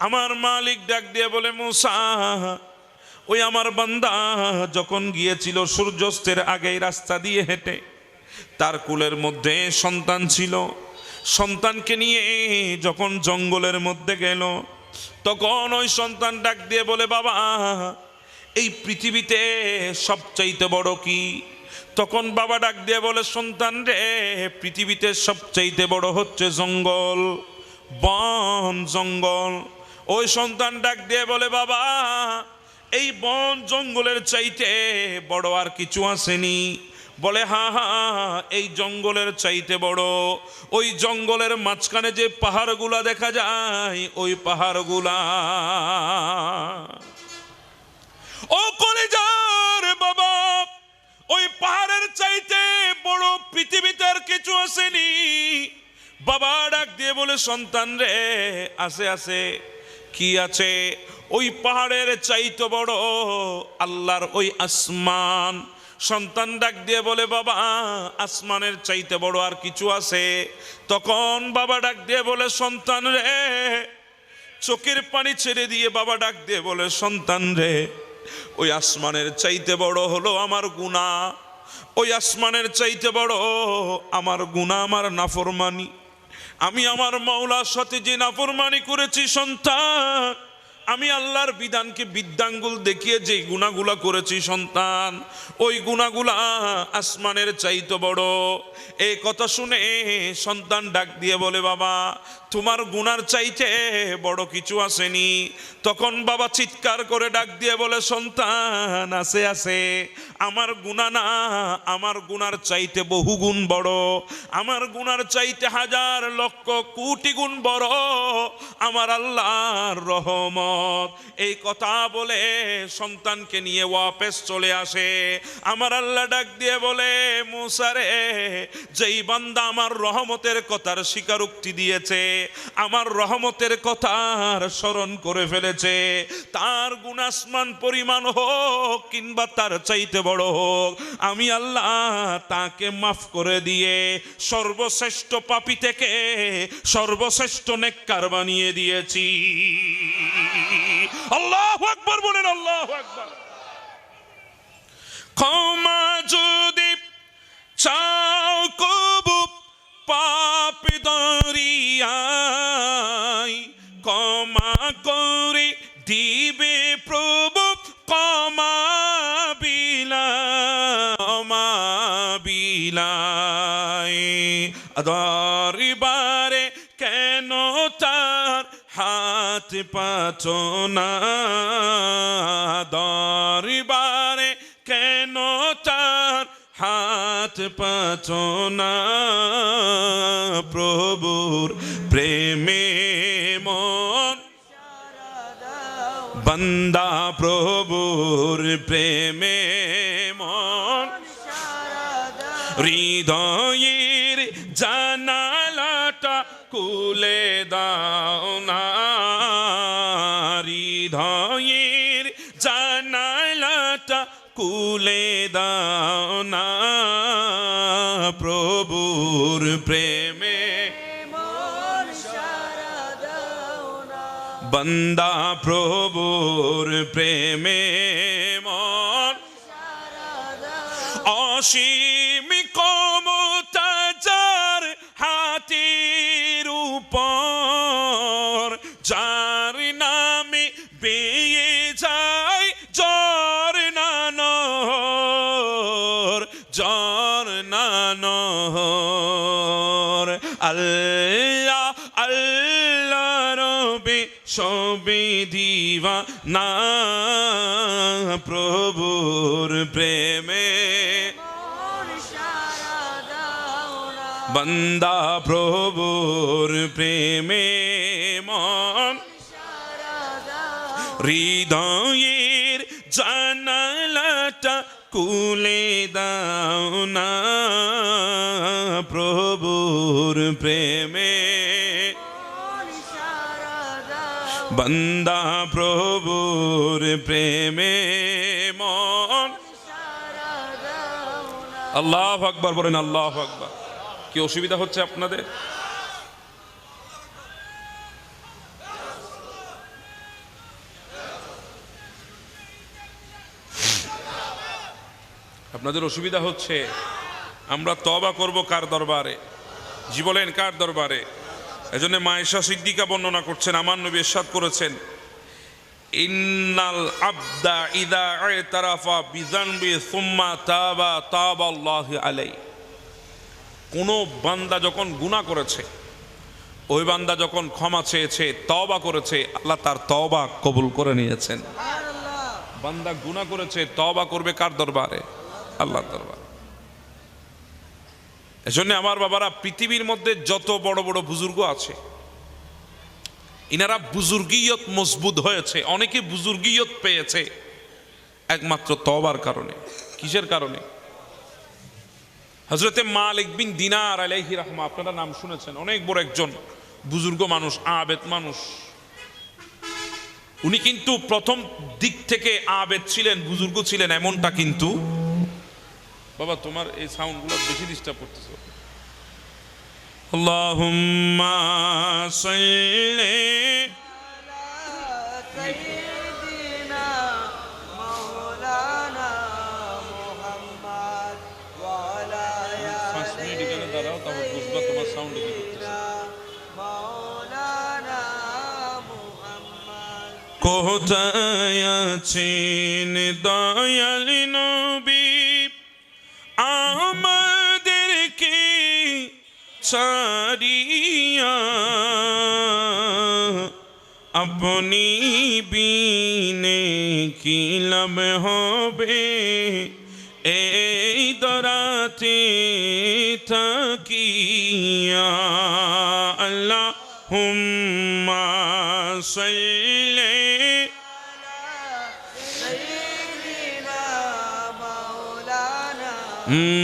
আমার মালিক ডাক দিয়ে বলে, মুসা, ওই আমার বান্দা যখন গিয়েছিল সূর্যাস্তের আগেই রাস্তা দিয়ে হেঁটে, তার কুলের মধ্যে সন্তান ছিল। সন্তানকে নিয়ে যখন জঙ্গলের মধ্যে গেল, তখন ওই সন্তান ডাক দিয়ে বলে, বাবা, এই পৃথিবীতে সবচাইতে বড় কি? তখন বাবা ডাক দিয়ে বলে, সন্তান রে, পৃথিবীতে সবচাইতে বড় হচ্ছে জঙ্গল, বন জঙ্গল। ওই সন্তান ডাক দিয়ে বলে, বাবা, এই বন জঙ্গলের চাইতে বড় আর কিছু আসেনি? বলে, হ্যাঁ হ্যাঁ, এই জঙ্গলের চাইতে বড়। ওই জঙ্গলের মাঝখানে যে পাহাড়গুলা দেখা যায়, ওই পাহাড়গুলা। ও কলিজার বাবা, ওই পাহাড়ের চাইতে বড় পৃথিবীতে আর কিছু আসেনি। বাবা ডাক দিয়ে বলে, সন্তান রে, আছে আছে। কি আছে? ওই পাহাড়ের চাইতে বড় আল্লাহর ওই আসমান। সন্তান ডাক দিয়ে বলে, বাবা, আসমানের চাইতে বড় আর কিছু আছে? তখন বাবা ডাক দিয়ে বলে, সন্তান রে, চোখের পানি ছেড়ে দিয়ে বাবা ডাক দিয়ে বলে, সন্তান রে, ওই আসমানের চাইতে বড় হলো আমার গুনাহ। ওই আসমানের চাইতে বড় আমার গুনাহ, আমার নাফরমানি। আমি আমার মাওলার সাথে যে নাফরমানি করেছি সন্তান, আমি আল্লাহর বিধানকে বৃদ্ধাঙ্গুল দেখিয়ে যে গুনাহগুলা করেছি সন্তান, ওই গুনাহগুলা আসমানের চাইতে বড়। এই কথা শুনে সন্তান ডাক দিয়ে বলে, বাবা, তোমার গুনার চাইতে বড় কিছু আসেনি। তখন বাবা চিৎকার করে ডাক দিয়ে বলে, সন্তান, আছে আছে। আমার গুনাহ না, আমার গুনার চাইতে বহু গুণ বড়। আমার গুনার চাইতে হাজার লক্ষ কোটি গুণ বড় আমার আল্লাহর রহমত। এই কথা বলে সন্তানকে নিয়ে ওয়াপস চলে আসে। আমার আল্লাহ ডাক দিয়ে বলে, মুসা রে, যেই বান্দা আমার রহমতের কথার স্বীকারোক্তি দিয়েছে, আমার রহমতের কথার স্মরণ করে ফেলেছে, তার গুনাহ আসমান পরিমাণ হোক কিংবা তার চাইতে বড় হোক, আমি আল্লাহ তাকে মাফ করে দিয়ে সর্বশ্রেষ্ঠ পাপী থেকে সর্বশ্রেষ্ঠ নেককার বানিয়ে দিয়েছি। আল্লাহু আকবার বলেন, আল্লাহু আকবার। ক্ষমা যদি চাও কবু পাপ দরিয়ায়, ক্ষমা করে দিবে প্রভু ক্ষমা বিলায়। দরবারে কেন তার হাত পাতো না? দরবারে কেন তার হাত পাতো না? প্রভুর প্রেমে মন বান্দা, প্রভুর প্রেমে মন, হৃদয়ের জানালাটা খুলে দাও না। হৃদয়ের জানালাটা খুলে দাও না। প্রভুর প্রেমে বান্দা, প্রভুর প্রেমে মন। অসীম ক্ষমতা যার হাতের উপর, যার নামে বেয়ে যায় ঝরনা নহর, ঝরনা নহর। আল্লাহ আল্লাহ রবে সবে দিওয়ানা, প্রভুর প্রেমে বান্দা, প্রভুর প্রেমে মন। হৃদয়ের জানালাটা কুলে দাও না প্রভুর প্রেমে, বান্দা প্রভুর প্রেমে মন। আল্লাহু আকবার বলেন, আল্লাহু আকবার। কি অসুবিধা হচ্ছে আপনাদের? আপনাদের অসুবিধা হচ্ছে? আমরা তওবা করব কার দরবারে? জি বলেন, কার দরবারে? এজন্য মা আয়েশা সিদ্দিকা বর্ণনা করছেন, আমার নবী ইরশাদ করেছেন, ইন্নাল আবদা ইদা ইতারাফা বিযানবি সুম্মা তাবা তাবাল্লাহু আলাইহি। কোন বান্দা যখন গুনাহ করেছে, ওই বান্দা যখন ক্ষমা চেয়েছে, তওবা করেছে, আল্লাহ তার তওবা কবুল করে নিয়েছেন। বান্দা গুনাহ করেছে, তওবা করবে কার দরবারে? আল্লাহর দরবারে। এজন্য আমার বাবারা, পৃথিবীর মধ্যে যত বড় বড় বুজুর্গ আছে, ইনারা বুজুর্গিয়ত মজবুত হয়েছে, অনেকে বুজুর্গিয়ত পেয়েছে একমাত্র তওবার কারণে। কিসের কারণে? হযরতে মালিক বিন দিনার আলাইহি রাহমা, আপনারা নাম শুনেছেন, অনেক বড় একজন বুজুর্গ মানুষ, আবেদ মানুষ। উনি কিন্তু প্রথম দিক থেকে আবেদ ছিলেন, বুজুর্গ ছিলেন এমনটা কিন্তু। বাবা তোমার এই সাউন্ডগুলো বেশি ডিস্টার্ব করতেছে। আল্লাহুম্মা সাল্লি আলা সাইয়্যিদিনা মাওলানা মুহাম্মদ ওয়া আলা আলিহি দাঁড়াও, তাহলে বুঝবা তোমার সাউন্ড কি করতেছে। মাওলানা মুহাম্মদ কোথায় আছেন দয়াল নবী, আমাদেরকে ছাড়িয়া আপনি বিনে কি লাভ হবে এই দরাতে থাকিয়া। আল্লাহুম্মা সাল্লি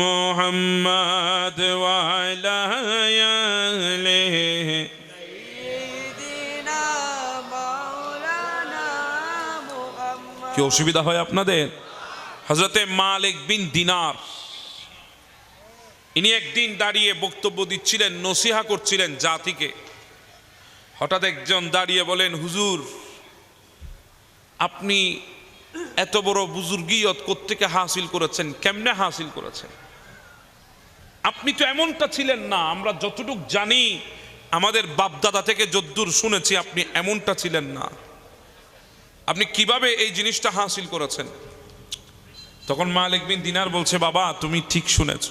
মুহাম্মদ ওয়া আলা আলিহি সাইয়্যিদিনা মাওলানা মুহাম্মদ। কি অসুবিধা হয় আপনাদের? হযরতে মালিক বিন দিনার, ইনি একদিন দাঁড়িয়ে বক্তব্য দিচ্ছিলেন, নসিহা করছিলেন জাতিকে। হঠাৎ একজন দাঁড়িয়ে বলেন, হুজুর আপনি এত বড় বুজুর্গিয়ত কোত্থেকে হাসিল করেছেন, কেমনে হাসিল করেছেন? আপনি তো এমনটা ছিলেন না, আমরা যতটুক জানি, আমাদের বাপদাদা থেকে যদ্দূর শুনেছি, আপনি এমনটা ছিলেন না। আপনি কিভাবে এই জিনিসটা হাসিল করেছেন? তখন মালিক বিন দিনার বলছে, বাবা তুমি ঠিক শুনেছ,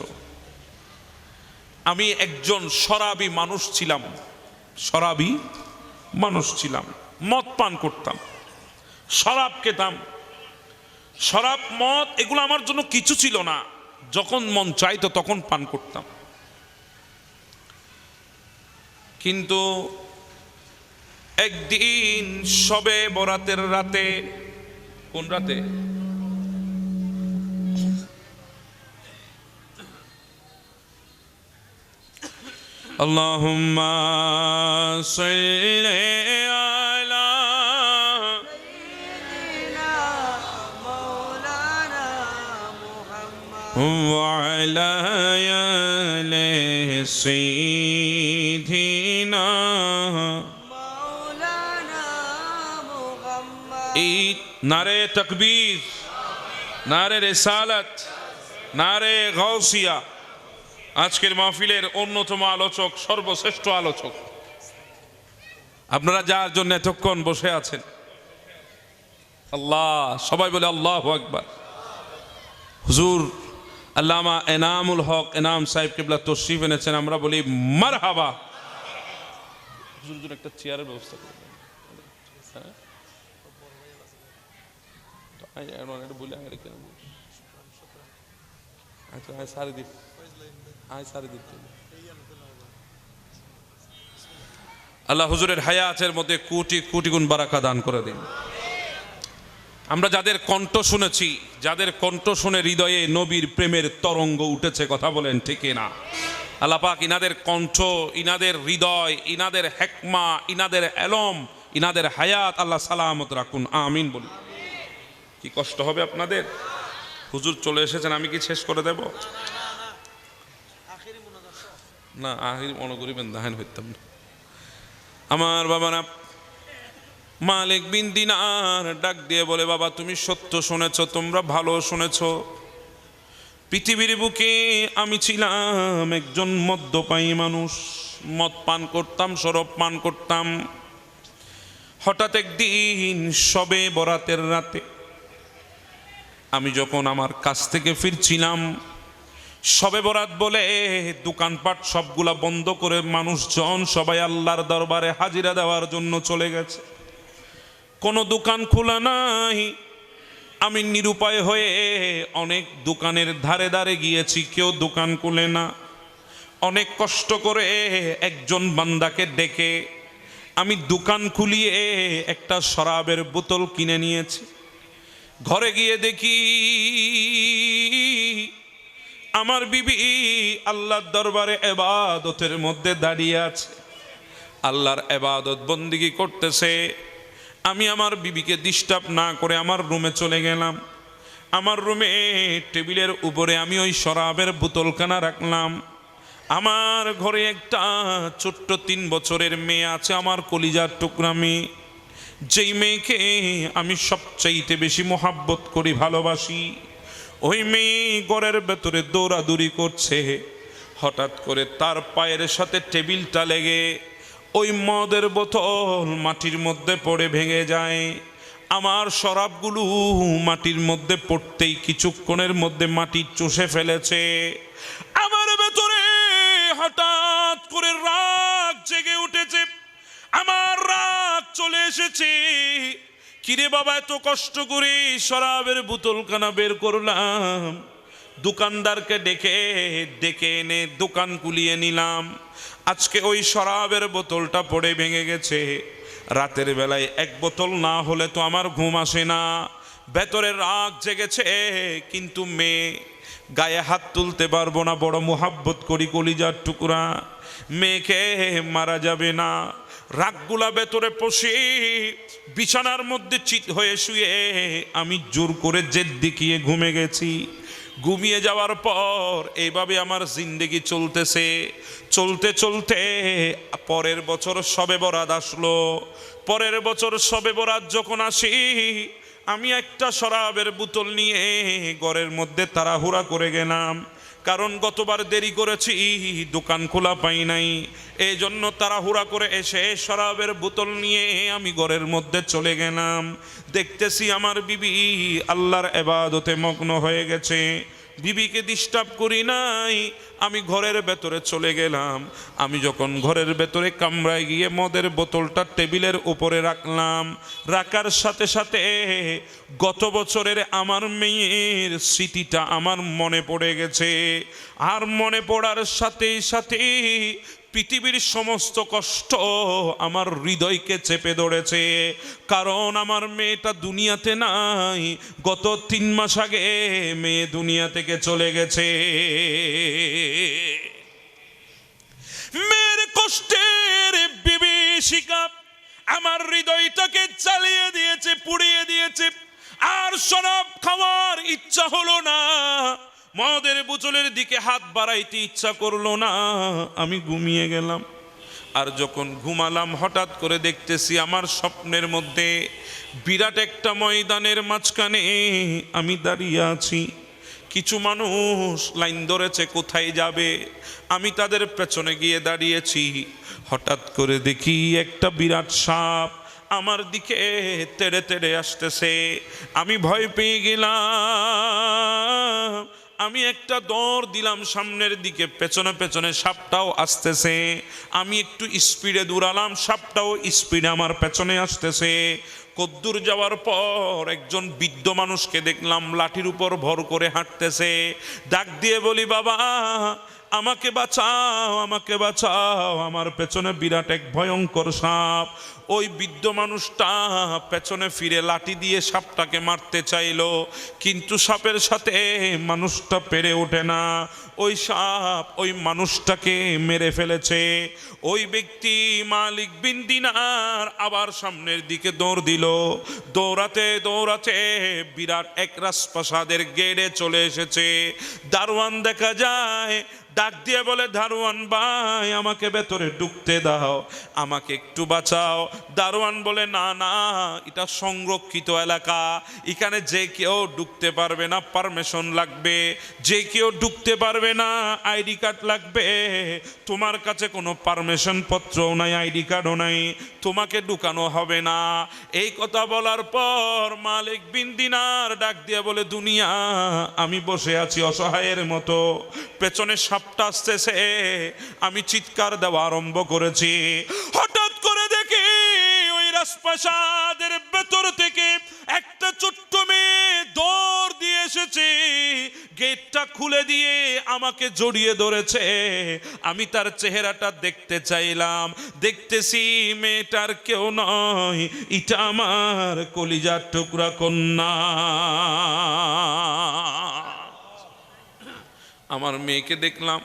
আমি একজন শরাবী মানুষ ছিলাম, শরাবী মানুষ ছিলাম, মদ পান করতাম, শরাব খেতাম। শরাব মদ এগুলো আমার জন্য কিছু ছিল না, যখন মন চাইতো তখন পান করতাম। কিন্তু একদিন শবে বরাতের রাতে, কোন রাতে? আল্লাহুম্মা সাল্লি আলা ওয়া আলা আলিহি সাইয়্যিদিনা মাওলানা মুহাম্মদ। এই নারে তাকবীর, নারে রিসালাত, নারে গাউসিয়া, আজকের মাহফিলের অন্যতম আলোচক, সর্বশ্রেষ্ঠ আলোচক। আপনারা যার জন্য এতক্ষণ বসে আছেন, আল্লাহ, সবাই বলে আল্লাহু আকবার। হুজুর আল্লামা এনামুল হক এনাম সাহেব কিবলা তশরিফ এনেছেন, আমরা বলি মারহাবা। হুজুর একটা চেয়ারের ব্যবস্থা করে দেন। বলে আচ্ছা সারি দিন, আল্লাহ হুজুরের হায়াতের মধ্যে কোটি কোটি গুণ বারাকা দান করে দিন। আমরা যাদের কণ্ঠ শুনেছি, যাদের কণ্ঠ শুনে হৃদয়ে নবীর প্রেমের তরঙ্গ উঠেছে, কথা বলেন ঠিক না? আল্লাহ পাক ইনাদের কণ্ঠ, ইনাদের হৃদয়, ইনাদের হেকমা, ইনাদের এলম, ইনাদের হায়াত আল্লাহ সালামত রাখুন, আমিন বলি। কি কষ্ট হবে আপনাদের? হুজুর চলে এসেছেন, আমি কি শেষ করে দেব? না, আখির মনে করিবেন দাহেন হইতাম না। আমার বাবারা, মালিক বিন দিনার ডাক দিয়ে বলে, বাবা তুমি সত্য শুনেছ, তোমরা ভালো শুনেছ। পৃথিবীর বুকে আমি ছিলাম একজন মদ্যপায়ী মানুষ, মদ পান করতাম, শরাব পান করতাম। হঠাৎ একদিন শবে বরাতের রাতে আমি যখন আমার কাছ থেকে ফিরছিলাম, শবে বরাত বলে দোকানপাট সবগুলা বন্ধ করে মানুষজন সবাই আল্লাহর দরবারে হাজিরা দেওয়ার জন্য চলে গেছে। কোনো দোকান খোলা নাই। আমি নিরুপায় হয়ে অনেক দোকানের ধারে ধারে গিয়েছি, কেউ দোকান খুলে না। অনেক কষ্ট করে একজন বান্দাকে ডেকে আমি দোকান খুলিয়ে একটা শরাবের বোতল কিনে নিয়েছি। ঘরে গিয়ে দেখি আমার বিবি আল্লাহর দরবারে ইবাদতের মধ্যে দাঁড়িয়ে আছে, আল্লাহর ইবাদত বন্দেগী করতেছে। আমি আমার বিবিকে ডিস্টার্ব না করে আমার রুমে চলে গেলাম। আমার রুমে টেবিলের উপরে আমি ওই শরাবের বোতলখানা রাখলাম। আমার ঘরে একটা ছোট্ট 3 বছরের মেয়ে আছে, আমার কলিজার টুকরা মেয়ে, যেই মেয়েকে আমি সবচাইতে বেশি মোহাব্বত করি, ভালোবাসি। ওই মেয়ে ঘরের ভেতরে দৌড়াদৌড়ি করছে। হঠাৎ করে তার পায়ের সাথে টেবিলটা লেগে ওই মদের বোতল মাটির মধ্যে পড়ে ভেঙে যায়। আমার শরাবগুলো মাটির মধ্যে পড়তেই কিছুক্ষণের মধ্যে মাটি চষে ফেলেছে। আমার ভেতরে হঠাৎ করে রাগ জেগে উঠেছে, আমার রাগ চলে এসেছে। কিরে বাবা, এত কষ্ট করে শরাবের বোতলখানা বের করলাম, দোকানদারকে ডেকে এনে দোকান কুলিয়ে নিলাম। আজকে ওই শরাবের বোতলটা পড়ে ভেঙে গেছে। রাতের বেলায় 1 বোতল না হলে তো আমার ঘুম আসে না। ভেতরে রাগ জেগেছে, কিন্তু মেয়ে, গায়ে হাত তুলতে পারবো না, বড় মোহাব্বত করি, কলিজার টুকরা। মেয়েকে মারা যাবে না। রাগগুলা ভেতরে পশে বিছানার মধ্যে চিত হয়ে শুয়ে আমি জোর করে জেদ দেখিয়ে ঘুমে গেছি। ঘুমিয়ে যাওয়ার পর এইভাবে আমার জিন্দেগি চলতেছে। চলতে চলতে পরের বছর শবে বরাত আসলো। পরের বছর শবে বরাত যখন আসি, আমি একটা শরাবের বোতল নিয়ে ঘরের মধ্যে তাড়াহুড়া করে গেলাম। কারণ গতবার দেরি করেছি, দোকান খোলা পাই নাই। এই জন্য তাড়াহুড়া করে এসে শরাবের বোতল নিয়ে আমি ঘরের মধ্যে চলে গেলাম। দেখতেছি আমার বিবি আল্লাহর ইবাদতে মগ্ন হয়ে গেছে। বিবিকে ডিস্টার্ব করি নাই, আমি ঘরের ভেতরে চলে গেলাম। আমি যখন ঘরের ভেতরে কামরায় গিয়ে মদের বোতলটা টেবিলের উপরে রাখলাম, রাখার সাথে সাথে গত বছরের আমার মেয়ের স্মৃতিটা আমার মনে পড়ে গেছে। আর মনে পড়ার সাথে সাথে পৃথিবীর সমস্ত কষ্ট আমার হৃদয়কে চেপে ধরেছে। কারণ আমার মেয়েটা দুনিয়াতে নাই, গত 3 মাস আগে মেয়ে দুনিয়া থেকে চলে গেছে। মেয়ের কষ্টের বিভীষিকা আমার হৃদয়টাকে জ্বালিয়ে দিয়েছে, পুড়িয়ে দিয়েছে। আর শরাব খাওয়ার ইচ্ছা হলো না, মদের বোতলের দিকে হাত বাড়াইতে ইচ্ছা করলো না। আমি ঘুমিয়ে গেলাম। আর যখন ঘুমালাম, হঠাৎ করে দেখতেছি আমার স্বপ্নের মধ্যে বিরাট একটা ময়দানের মাঝখানে আমি দাঁড়িয়ে আছি। কিছু মানুষ লাইন ধরেছে কোথায় যাবে, আমি তাদের পেছনে গিয়ে দাঁড়িয়েছি। হঠাৎ করে দেখি একটা বিরাট সাপ আমার দিকে তেড়ে তেড়ে আসতেছে। আমি ভয় পেয়ে গেলাম। আমি একটা দৌড় দিলাম সামনের দিকে, পেছনে পেছনে সাপটাও আসতেছে। আমি একটু স্পিডে দৌড়ালাম, সাপটাও স্পিডে আমার পেছনে আসতেছে। কদ্দূর যাওয়ার পর একজন বৃদ্ধ মানুষকে দেখলাম লাঠির উপর ভর করে হাঁটতেছে। ডাক দিয়ে বলি, বাবা আমাকে বাঁচাও, আমাকে বাঁচাও, আমার পেছনে বিরাট এক ভয়ঙ্কর সাপ। ওই বৃদ্ধ মানুষটা পেছনে ফিরে লাঠি দিয়ে সাপটাকে মারতে চাইলো, কিন্তু সাপের সাথে মানুষটা পেরে ওঠে না। ওই সাপ ওই মানুষটাকে মেরে ফেলেছে। ওই ব্যক্তি মালিক বিন দিনার আবার সামনের দিকে দৌড় দিল। দৌড়াতে দৌড়াতে বিরাট এক রাজপ্রাসাদের গেটে চলে এসেছে। দারোয়ান দেখা যায়, ডাক দিয়ে বলে, দারোয়ান ভাই, আমাকে ভেতরে ঢুকতে দাও, আমাকে একটু বাঁচাও। দারোয়ান বলে, না না, এটা সংরক্ষিত এলাকা, এখানে যে কেউ ঢুকতে পারবে না, পারমিশন লাগবে, যে কেউ ঢুকতে পারবে না, আইডি কার্ড লাগবে। তোমার কাছে কোনো পারমিশন পত্রও নাই, আইডি কার্ডও নাই, তোমাকে ঢুকানো হবে না। এই কথা বলার পর মালিক বিন দিনার ডাক দিয়ে বলে, দুনিয়া আমি বসে আছি অসহায়ের মতো, পেছনে সাপটা আসতেছে, আমি চিৎকার দেওয়া আরম্ভ করেছি। হঠাৎ করে দেখি ওই রাজপ্রাসাদের ভেতর থেকে একটা ছোট্ট মেয়ে দৌড় দিয়ে এসেছে, গেটটা খুলে দিয়ে আমাকে জড়িয়ে ধরেছে। আমি তার চেহারাটা দেখতে চাইলাম, দেখতেছি মেয়েটার কেউ নয়, এটা আমার কলিজার টুকরা কন্যা। আমার মেয়েকে দেখলাম,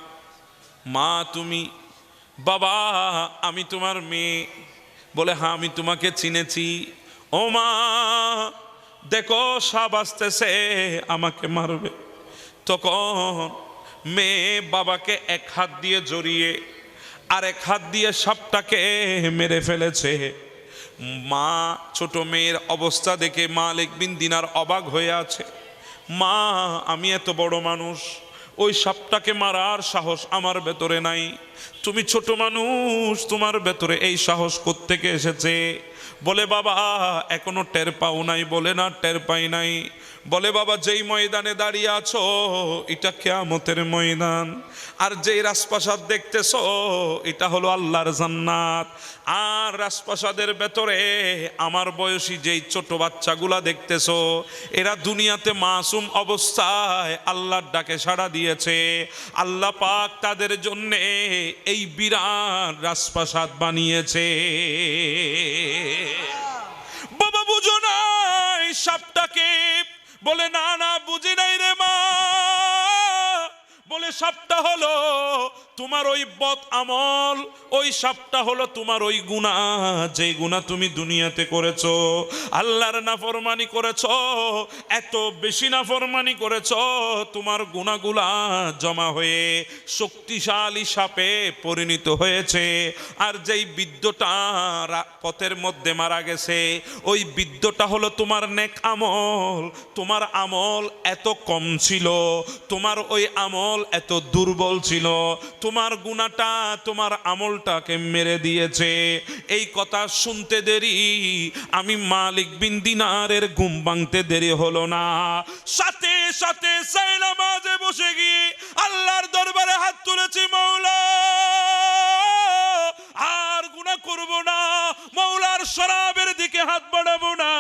মা তুমি? বাবা আমি তোমার মেয়ে। বলে, হ্যাঁ আমি তোমাকে চিনেছি। ও মা দেখো সাপ আসতেছে, আমাকে মারবে। তখন মেয়ে বাবাকে এক হাত দিয়ে জড়িয়ে আর এক হাত দিয়ে সাপটাকে মেরে ফেলেছে। মা ছোট মেয়ের অবস্থা দেখে মালিক বিন দিনার অবাক হয়ে আছে। মা আমি এত বড় মানুষ, ওই সাপটাকে মারার সাহস আমার ভেতরে নাই, তুমি ছোট মানুষ, তোমার ভেতরে এই সাহস কোত্থেকে এসেছে? বলে, বাবা এখনো টের পাও নাই? বলে, না টের পাই নাই। বলে, বাবা যেই ময়দানে দাঁড়িয়ে আছো এটা কিয়ামতের ময়দান, আর যেই রাজপ্রাসাদ দেখতেছো এটা হলো আল্লাহর জান্নাত। আর রাজপ্রাসাদের ভেতরে আমার বয়সী যেই ছোট বাচ্চাগুলা দেখতেছো, এরা দুনিয়াতে মাসুম অবস্থায় আল্লাহর ডাকে সাড়া দিয়েছে। আল্লাহ পাক তাদের জন্য এই বিরাট রাজপ্রাসাদ বানিয়েছে। বাবা বুঝো নাই সাপটাকে? বলে, না না বুঝি নাই রে মা। বলে, সাপটা হলো তোমার ওই বদ আমল, ওই সাপটা হলো তোমার ওই গুনাহ, যে গুনাহ তুমি দুনিয়াতে করেছো, আল্লাহর নাফরমানি করেছো, এত বেশি নাফরমানি করেছো, তোমার গুনাহগুলা জমা হয়ে শক্তিশালী সাপে পরিণত হয়েছে। আর যেই বৃদ্ধটা পথের মধ্যে মারা গেছে, ওই বৃদ্ধটা হলো তোমার নেক আমল। তোমার আমল এত কম ছিল, তোমার ওই আমল এত দুর্বল ছিল, তোমার গুনাহটা তোমার আমলটাকে মেরে দিয়েছে। এই কথা শুনতে দেরি, আমি মালিক বিন দিনারের ঘুম ভাঙতে দেরি হলো না। সাথে সাথে সেই নামাজে বসে গিয়ে আল্লাহর দরবারে হাত তুলেছি, মাওলা আর গুনাহ করব না, মাওলার শরাবের দিকে হাত বাড়াবো না,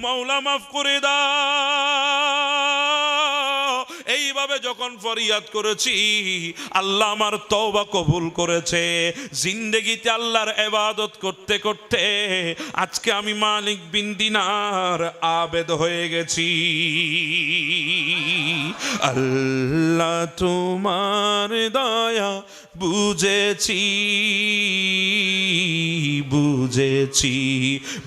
মাওলা মাফ করে দাও। এইভাবে যখন ফরিয়াদ করেছি, আল্লাহ আমার তওবা কবুল করেছে। জিন্দেগিতে আল্লাহর ইবাদত করতে করতে আজকে আমি মালিক বিন দিনার আবেদ হয়ে গেছি। আল্লাহ তোমার দয়া বুঝেছি, বুঝেছি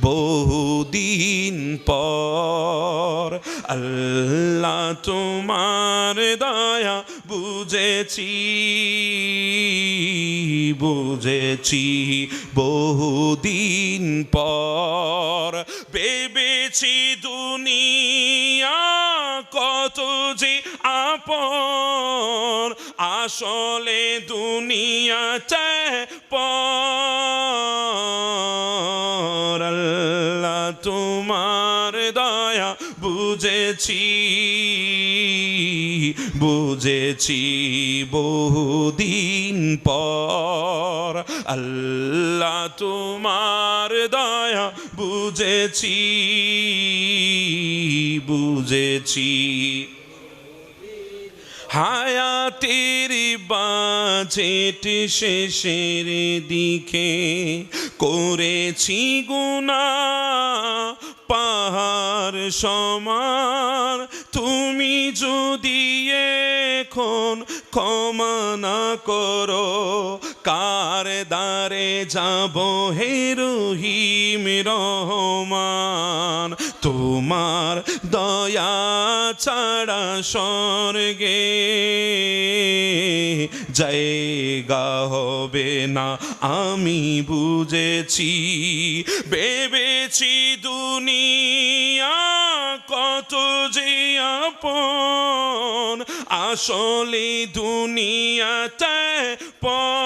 বহুদিন পর। আল্লাহ তোমার দয়া বুঝেছি, বুঝেছি বহুদিন পর। ভেবেছি দুনিয়া কত যে আপন, আসলে দুনিয়াতে পর। আল্লাহ তোমার দয়া বুঝেছি, বুঝেছি বহুদিন পর। আল্লাহ তোমার দয়া বুঝেছি, বুঝেছি। হায়াতের বাজেট শেষের দিকে করেছি গুনাহ পাহাড় সমান, তুমি যদি এখন ক্ষমা না করো কার দ্বারে যাব হে রহিম রহমান। তোমার দয়া ছাড়া স্বর্গে জায়গা হবে না আমি বুঝেছি, ভেবেছি দুনিয়া কত যে আপন, আসলে দুনিয়াতে পর।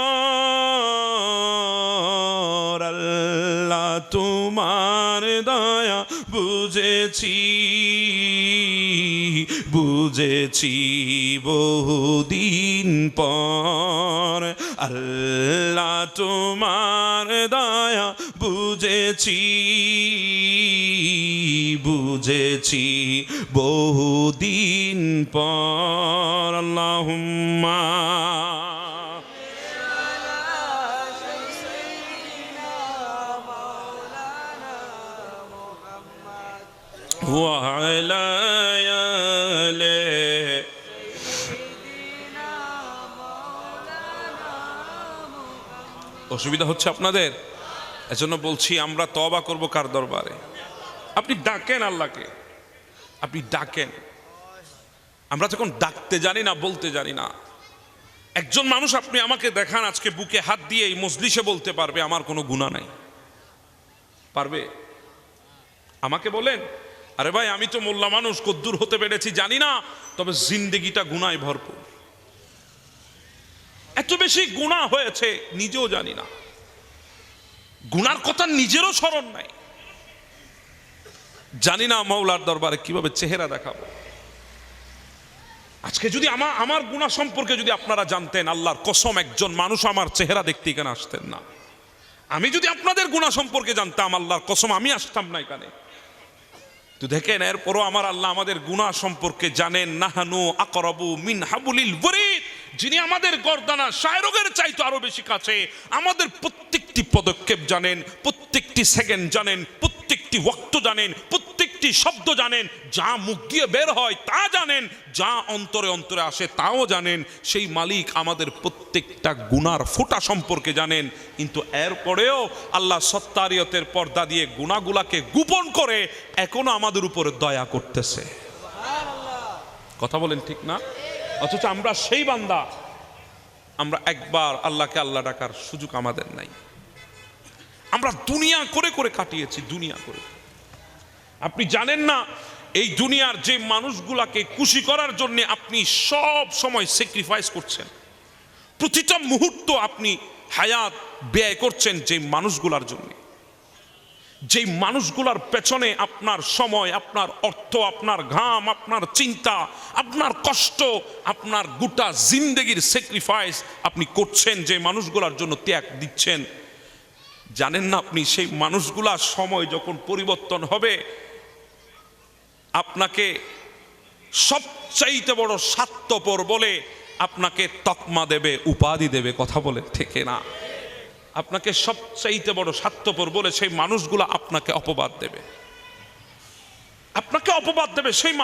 আল্লাহ তোমার দয়া বুঝেছি, বুঝেছি বহুদিন পর। আল্লাহ তোমার দয়া বুঝেছি, বুঝেছি বহুদিন পর। আল্লাহুম্মা ওয়া আলা আলিহি। অসুবিধা হচ্ছে আপনাদের, এজন্য বলছি আমরা তওবা করব কার দরবারে? আপনি ডাকেন আল্লাহকে, আপনি ডাকেন। আমরা যখন ডাকতে জানি না, বলতে জানি না। একজন মানুষ আপনি আমাকে দেখান আজকে বুকে হাত দিয়ে এই মজলিসে বলতে পারবে আমার কোনো গুনাহ নাই? পারবে? আমাকে বলেন, আরে ভাই আমি তো মোল্লা মানুষ, কদ্দুর হতে পেরেছি জানি না, তবে জিন্দেগিটা গুনায় ভরপুর। এত বেশি গুনাহ হয়েছে নিজেও জানি না, গুনার কথা নিজেরও স্মরণ নাই। জানি না মাওলার দরবারে কিভাবে চেহারা দেখাবো। আজকে যদি আমার গুনাহ সম্পর্কে যদি আপনারা জানতেন, আল্লাহর কসম একজন মানুষ আমার চেহারা দেখতে এখানে আসতেন না। আমি যদি আপনাদের গুনাহ সম্পর্কে জানতাম, আল্লাহর কসম আমি আসতাম না এখানে। তো দেখেন, এরপরও আমার আল্লাহ আমাদের গুনাহ সম্পর্কে জানেন। নাহানু আকরাবু মিন হাবুলিল ওয়ারিদ, যিনি আমাদের গর্দানা শায়রগের চাইতে আরো বেশি কাছে, আমাদের প্রত্যেকটি পদক্ষেপ জানেন, প্রত্যেকটি সেকেন্ড জানেন, প্রত্যেকটি ওয়াক্ত জানেন, প্রত্যেকটি শব্দ জানেন, যা মুখ দিয়ে বের হয় তা জানেন, যা অন্তরে অন্তরে আসে তাও জানেন। সেই মালিক আমাদের প্রত্যেকটা গুনার ফোঁটা সম্পর্কে জানেন। কিন্তু এরপরেও আল্লাহ সত্তারিয়তের পর্দা দিয়ে গুনাহগুলাকে গোপন করে এখনো আমাদের উপরে দয়া করতেছে। কথা বলেন ঠিক না? অথচ আমরা সেই বান্দা, আমরা একবার আল্লাহকে আল্লাহ ডাকার সুযোগ আমাদের নাই। আমরা দুনিয়া করে করে কাটিয়েছি, দুনিয়া করে। আপনি জানেন না এই দুনিয়ার যে মানুষগুলাকে খুশি করার জন্য আপনি সব সময় স্যাক্রিফাইস করছেন, প্রতিটা মুহূর্ত আপনি হায়াত ব্যয় করছেন যে মানুষগুলার জন্য, যেই মানুষগুলার পেছনে আপনার সময়, আপনার অর্থ, আপনার ঘাম, আপনার চিন্তা, আপনার কষ্ট, আপনার গোটা জিন্দেগির স্যাক্রিফাইস আপনি করছেন, যে মানুষগুলার জন্য ত্যাগ দিচ্ছেন, জানেন না আপনি সেই মানুষগুলার সময় যখন পরিবর্তন হবে আপনাকে সবচাইতে বড় স্বার্থপর বলে আপনাকে তকমা দেবে, উপাধি দেবে। কথা বলে ঠিক না? আপনাকে সবচাইতে বড় স্বার্থপর বলে সেই মানুষগুলা আপনাকে অপবাদ দেবে, আপনাকে অপবাদ দেবে। সেই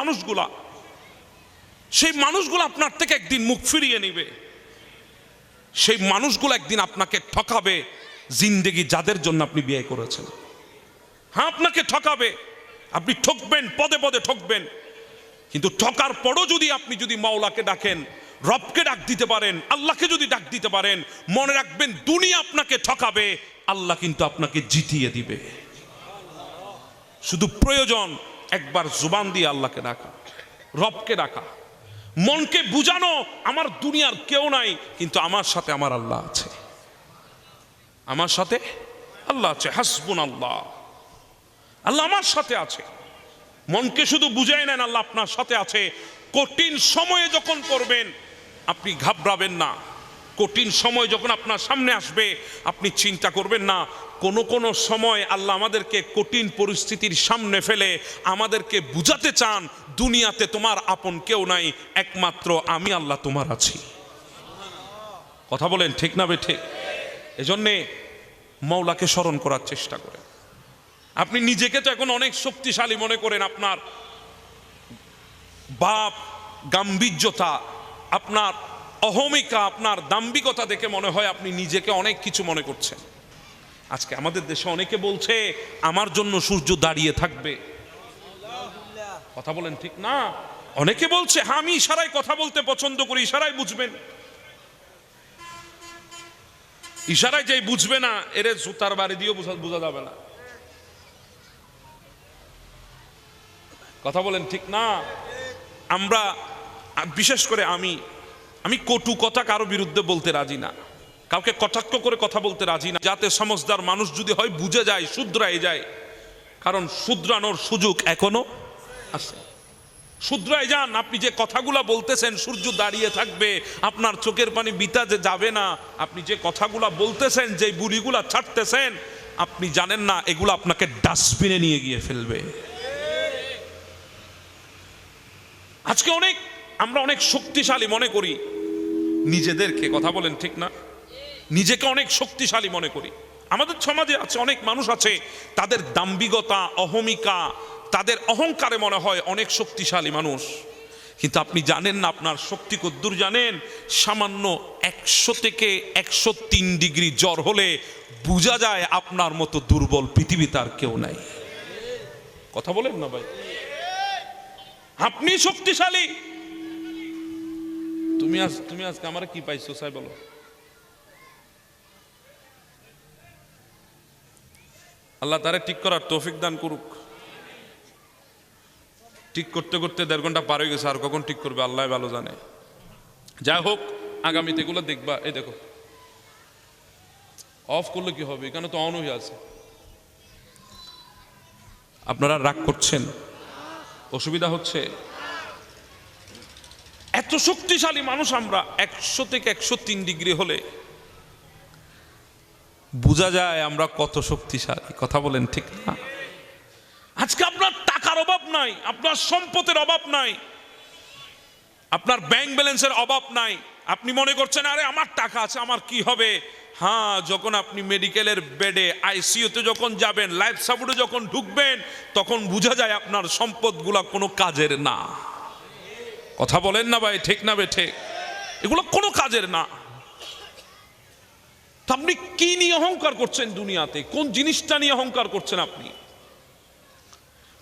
মানুষগুলা আপনার থেকে একদিন মুখ ফিরিয়ে নেবে। সেই মানুষগুলো একদিন আপনাকে ঠকাবে। জিন্দেগি যাদের জন্য আপনি বিয়ে করেছেন, হ্যাঁ আপনাকে ঠকাবে, আপনি ঠকবেন, পদে পদে ঠকবেন। কিন্তু ঠকার পরও যদি আপনি যদি মাওলাকে ডাকেন, রবকে ডাক দিতে পারেন, আল্লাহকে যদি ডাক দিতে পারেন, মনে রাখবেন দুনিয়া আপনাকে ঠকাবে, আল্লাহ কিন্তু আপনাকে জিতিয়ে দিবে। শুধু প্রয়োজন একবার জুবান দিয়ে আল্লাহকে ডাকা, রবকে ডাকা, মনকে বুঝানো আমার দুনিয়ার কেউ নাই, কিন্তু আমার সাথে আমার আল্লাহ আছে, আমার সাথে আল্লাহ আছে। হাসবুনাল্লাহ, আল্লাহ আমার সাথে আছে। মনকে শুধু বুঝাই নেন আল্লাহ আপনার সাথে আছে। কঠিন সময়ে যখন পড়বেন আপনি ঘাবড়াবেন না, কঠিন সময় যখন আপনার সামনে আসবে, আপনি চিন্তা করবেন না, কোনো সময় আল্লাহ আমাদেরকে কঠিন পরিস্থিতির সামনে ফেলে আমাদেরকে বুঝাতে চান দুনিয়াতে তোমার আপন কেউ নাই, একমাত্র আমি আল্লাহ তোমার আছি। কথা বলেন ঠিক না বেঠিক? এজন্যে মওলাকে স্মরণ করার চেষ্টা করেন। আপনি নিজেকে তো এখন অনেক শক্তিশালী মনে করেন, আপনার বাপ গাম্ভীর্যতা, আপনার অহমিকা, আপনার দাম্ভিকতা দেখে মনে হয় আপনি নিজেকে অনেক কিছু মনে করছেন। আজকে আমাদের দেশে অনেকে বলছে আমার জন্য সূর্য দাঁড়িয়ে থাকবে। কথা বলেন ঠিক না? অনেকে বলছে হ্যাঁ আমি ইশারায় কথা বলতে পছন্দ করি, ইশারায় বুঝবেন। ইশারায় যেই বুঝবে না এর জুতার বাড়ি দিয়েও বোঝা যাবে না। কথা বলেন ঠিক না? আমরা বিশেষ করে আমি কটু কথা কারো বিরুদ্ধে বলতে রাজি না, কাউকে কটাক্ষ করে কথা বলতে রাজি না, যাতে সমজদার মানুষ যদি হয় বুঝে যায়, শুধরাই যায়। কারণ শুধরানোর সুযোগ এখনো আছে। শুধরাই যান। আপনি যে কথাগুলা বলতেছেন সূর্য দাঁড়িয়ে থাকবে, আপনার চোখের পানি বিতা যে যাবে না, আপনি যে কথাগুলা বলতেছেন, যে বুড়িগুলা ছাড়তেছেন, আপনি জানেন না এগুলো আপনাকে ডাস্টবিনে নিয়ে গিয়ে ফেলবে। আজকে আমরা অনেক শক্তিশালী মনে করি নিজেদেরকে। কথা বলেন ঠিক না? নিজেকে অনেক শক্তিশালী মনে করি। আমাদের সমাজে আছে অনেক মানুষ আছে, তাদের দাম্ভিকতা, অহমিকা, তাদের অহংকারে মনে হয় অনেক শক্তিশালী মানুষ। কিন্তু আপনি জানেন না আপনার শক্তি কদ্দূর জানেন? সামান্য 100 থেকে 103 ডিগ্রি জ্বর হলে বোঝা যায় আপনার মতো দুর্বল পৃথিবীতে আর কেউ নাই। কথা বলেন না ভাই? আপনি শক্তিশালী। তুমি আজকে আমার কি পাইছো সাই বলো? আল্লাহ তারে ঠিক করার তৌফিক দান করুক। ঠিক করতে করতে 1.5 ঘন্টা পার হয়ে গেছে, আর কখন ঠিক করবে আল্লাহ ভালো জানে। যাই হোক, আগামীতে এগুলো দেখবা। এই দেখো, অফ করলে কি হবে? এখানে তো অন হয়ে আছে। আপনারা রাগ করছেন? অসুবিধা হচ্ছে? এত শক্তিশালী মানুষ আমরা। 100 থেকে 103 ডিগ্রি হলে বোঝা যায় আমরা কত শক্তিশালী। কথা বলেন ঠিক না? আজকে আপনার টাকার অভাব নাই, আপনার সম্পদের অভাব নাই, আপনার ব্যাংক ব্যালেন্সের অভাব নাই। আপনি মনে করছেন আরে আমার টাকা আছে, আমার কি হবে? হ্যাঁ, যখন আপনি মেডিকেলের বেডে আইসিইউতে যখন যাবেন, লাইফ সাপোর্টে যখন ঢুকবেন, তখন বোঝা যায় আপনার সম্পদগুলা কোনো কাজের না। কথা বলেন না ভাই? ঠিক না বেঠিক? এগুলো কোনো কাজের না। আপনি কি নিয়ে অহংকার করছেন দুনিয়াতে? কোন জিনিসটা নিয়ে অহংকার করছেন আপনি?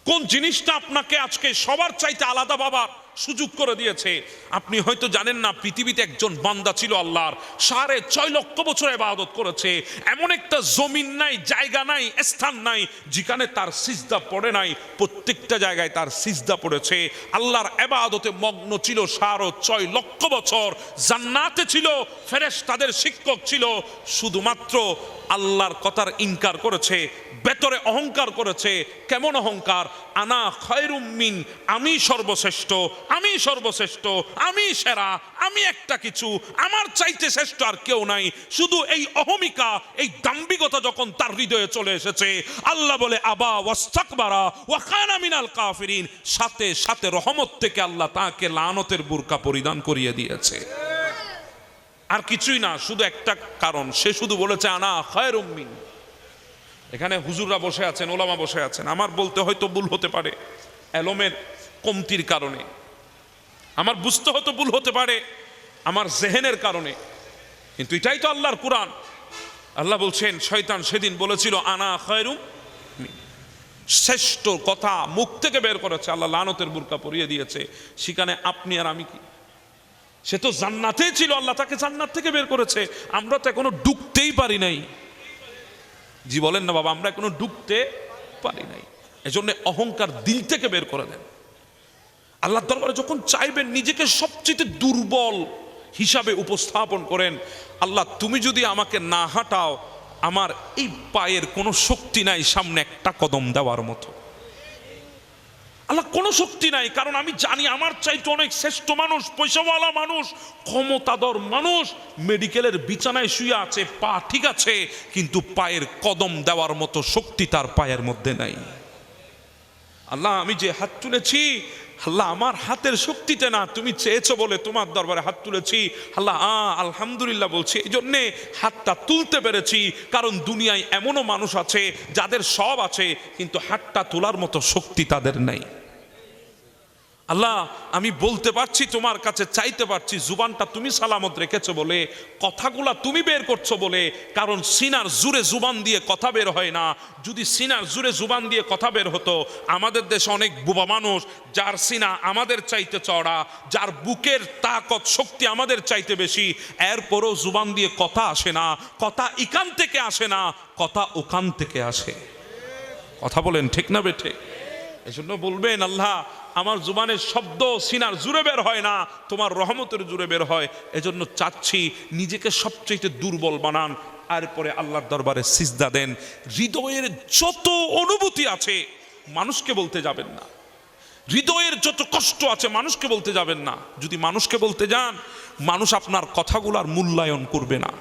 কোন জিনিসটা আপনাকে আজকে সবার চাইতে আলাদা ভাবার সুযোগ করে দিয়েছে? আপনি হয়তো জানেন না, পৃথিবীতে একজন বান্দা ছিল আল্লাহর, 6.5 লক্ষ বছর ইবাদত করেছে। এমন একটা জমিন নাই, জায়গা নাই, স্থান নাই যেখানে তার সিজদা পড়ে নাই। প্রত্যেকটা জায়গায় তার সিজদা পড়েছে। আল্লাহর ইবাদতে মগ্ন ছিল 6.5 লক্ষ বছর। জান্নাতে ছিল, ফেরেশতাদের শিক্ষক ছিল। শুধুমাত্র আল্লাহর কথার ইনকার করেছে, ভেতরে অহংকার করেছে। কেমন অহংকার? আনা খায়রুম মিন, আমি সর্বশ্রেষ্ঠ, আমি সর্বশ্রেষ্ঠ, আমি সেরা, আমি একটা কিছু, আমার চাইতে শ্রেষ্ঠ আর কেউ নাই। শুধু এই অহমিকা, এই দাম্ভিকতা যখন তার হৃদয়ে চলে এসেছে, আল্লাহ বলে আবা ওয়াস্তাকবারা ওয়া কানা মিনাল কাফিরিন, সাথে সাথে রহমত থেকে আল্লাহ তাকে লানতের বুরকা পরিধান করিয়ে দিয়েছে। আর কিছুই না, শুধু একটা কারণ, সে শুধু বলেছে আনা খায়রুম মিন। এখানে হুজুররা বসে আছেন, ওলামা বসে আছেন, আমার বলতে হয়তো ভুল হতে পারে এলমের কমতির কারণে, আমার বুঝতে হয়তো ভুল হতে পারে আমার জেহেনের কারণে, কিন্তু এটাই তো আল্লাহর কোরআন। আল্লাহ বলছেন শয়তান সেদিন বলেছিল আনা খায়রুম মিন, শ্রেষ্ঠ কথা মুখ থেকে বের করেছে, আল্লাহ লানতের বুরকা পরিয়ে দিয়েছে। সেখানে আপনি আর আমি কি? সে তো জান্নাতেই ছিল, আল্লাহ তাকে জান্নাত থেকে বের করেছে। আমরা তো এখনো ঢুকতেই পারি নাই। জি বলেন না বাবা? আমরা এখনো ঢুকতে পারি নাই। এজন্য অহংকার দিল থেকে বের করে দেন। আল্লাহর দরবারে যখন চাইবেন, নিজেকে সবচেয়ে দুর্বল হিসাবে উপস্থাপন করেন। আল্লাহ, তুমি যদি আমাকে না হাঁটাও, আমার এই পায়ের কোনো শক্তি নাই সামনে একটা কদম দেওয়ার মতো। আল্লাহ কোনো শক্তি নাই, কারণ আমি জানি আমার চাইতে অনেক শ্রেষ্ঠ মানুষ, পয়সাওয়ালা মানুষ, ক্ষমতাধর মানুষ মেডিকেলের বিছানায় শুয়ে আছে, পা ঠিক আছে কিন্তু পায়ের কদম দেওয়ার মতো শক্তি তার পায়ের মধ্যে নাই। আল্লাহ আমি যে হাত তুলেছি, আল্লাহ আমার হাতের শক্তিতে না, তুমি চেয়েছো বলে তোমার দরবারে হাত তুলেছি। আল্লাহ আলহামদুলিল্লাহ বলছি, এই জন্যে হাতটা তুলতে পেরেছি, কারণ দুনিয়ায় এমনও মানুষ আছে যাদের সব আছে কিন্তু হাতটা তোলার মতো শক্তি তাদের নেই। আল্লাহ আমি বলতে পারছি, তোমার কাছে চাইতে পারছি, জুবানটা তুমি সালামত রেখেছো বলে, কথাগুলা তুমি বের করছো বলে, কারণ সিনার জুরে জুবান দিয়ে কথা বের হয় না। যদি সিনার জুরে জুবান দিয়ে কথা বের হতো, আমাদের দেশে অনেক বুবা মানুষ যার সিনা আমাদের চাইতে চড়া, যার বুকের তাকত শক্তি আমাদের চাইতে বেশি, এরপরও জুবান দিয়ে কথা আসে না। কথা ইকান থেকে আসে না, কথা ওখান থেকে আসে। কথা বলেন ঠিক না বেঠে? এজন্য বলবেন আল্লাহ আমার জুবানের শব্দ সিনার জুড়ে বের হয় না, তোমার রহমতের জুড়ে বের হয়। এজন্য চাচ্ছি নিজেকে সবচেয়ে দুর্বল বানান, এরপরে আল্লাহর দরবারে সিজদা দেন। হৃদয়ের যত অনুভূতি আছে মানুষকে বলতে যাবেন না, হৃদয়ের যত কষ্ট আছে মানুষকে বলতে যাবেন না। যদি মানুষকে বলতে যান, মানুষ আপনার কথাগুলার মূল্যায়ন করবে না।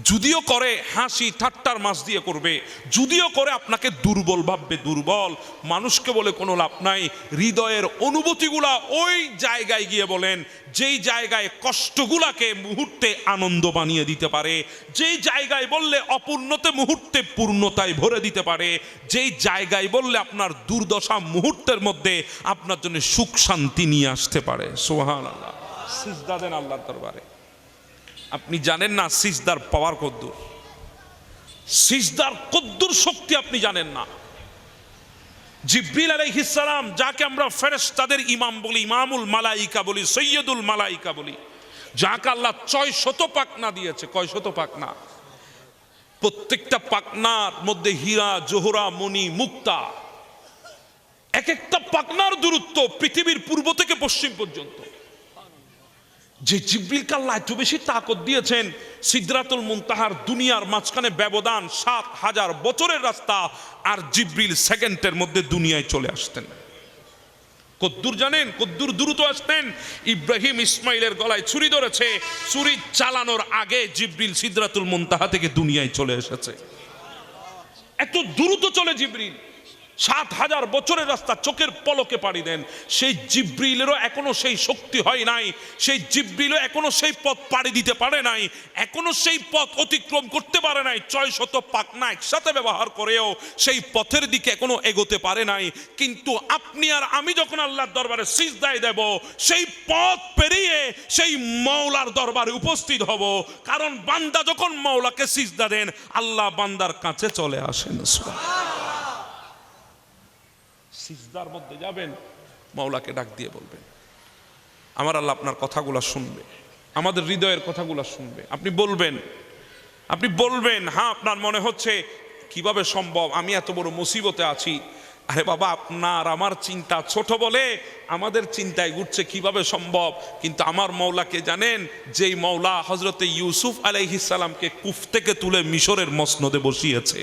যদিও করে হাসি ঠাট্টার মাছ দিয়ে করবে, যদিও করে আপনাকে দুর্বল ভাববে, দুর্বল। মানুষকে বলে কোনো লাভ নাই। হৃদয়ের অনুভূতিগুলা ওই জায়গায় গিয়ে বলেন, যেই জায়গায় কষ্টগুলাকে মুহূর্তে আনন্দ বানিয়ে দিতে পারে, যেই জায়গায় বললে অপূর্ণতে মুহূর্তে পূর্ণতায় ভরে দিতে পারে, যেই জায়গায় বললে আপনার দুর্দশা মুহূর্তের মধ্যে আপনার জন্য সুখ শান্তি নিয়ে আসতে পারে। সুবহানাল্লাহ। সিজদা দেন আল্লাহর দরবারে। আপনি জানেন না সিজদার পাওয়ার কদ্দুর, সিজদার কদ্দুর শক্তি আপনি জানেন না। জিবরিল আলাইহিস সালাম, যাকে আমরা ফেরেশতাদের ইমাম বলি, ইমামুল মালাইকা বলি, সৈয়দুল মালাইকা বলি, যাকে আল্লাহ 600 পাখনা দিয়েছে। কয়শত পাখনা? প্রত্যেকটা পাখনার মধ্যে হীরা জোহরা মণি মুক্তা, এক একটা পাখনার দূরত্ব পৃথিবীর পূর্ব থেকে পশ্চিম পর্যন্ত। যে জিবরিলকে আল্লাহ এত বেশি তাকত দিয়েছেন, সিদরাতুল মুনতাহার দুনিয়ার মাঝখানে ব্যবধান 7000 বছরের রাস্তা, আর জিবরিল সেকেন্ডের মধ্যে দুনিয়ায় চলে আসতেন। কদ্দুর জানেন? কদ্দুর দ্রুত আসতেন। ইব্রাহিম ইসমাইলের গলায় ছুরি ধরেছে, ছুরি চালানোর আগে জিবরিল সিদরাতুল মুনতাহা থেকে দুনিয়ায় চলে এসেছে। এত দ্রুত চলে জিবরিল। 7000 বছরের রাস্তা চোখের পলকে পাড়ি দেন। সেই জিবরিলেরও এখনো সেই শক্তি হয় নাই, সেই জিবরিলও এখনো সেই পথ পাড়ি দিতে পারে নাই, এখনো সেই পথ অতিক্রম করতে পারে নাই। 600 পাখনা একসাথে ব্যবহার করেও সেই পথের দিকে এখনো এগোতে পারে নাই। কিন্তু আপনি আর আমি যখন আল্লাহর দরবারে সিজদায় দেব, সেই পথ পেরিয়ে সেই মাওলার দরবারে উপস্থিত হব। কারণ বান্দা যখন মাওলাকে সিজদা দেন, আল্লাহ বান্দার কাছে চলে আসেন। সিজদার মধ্যে যাবেন, মাওলাকে ডাক দিয়ে বলবেন, আমার আল্লাহ আপনার কথাগুলো শুনবে, আমাদের হৃদয়ের কথাগুলো শুনবে। আপনি বলবেন হ্যাঁ, আপনার মনে হচ্ছে কিভাবে সম্ভব, আমি এত বড় মুসিবতে আছি। আরে বাবা, আপনার আমার চিন্তা ছোট বলে আমাদের চিন্তায় ঘুরছে কিভাবে সম্ভব। কিন্তু আমার মাওলাকে জানেন, যেই মাওলা হযরতে ইউসুফ আলাইহিস সালামকে কুফ থেকে তুলে মিশরের মসনদে বসিয়েছে।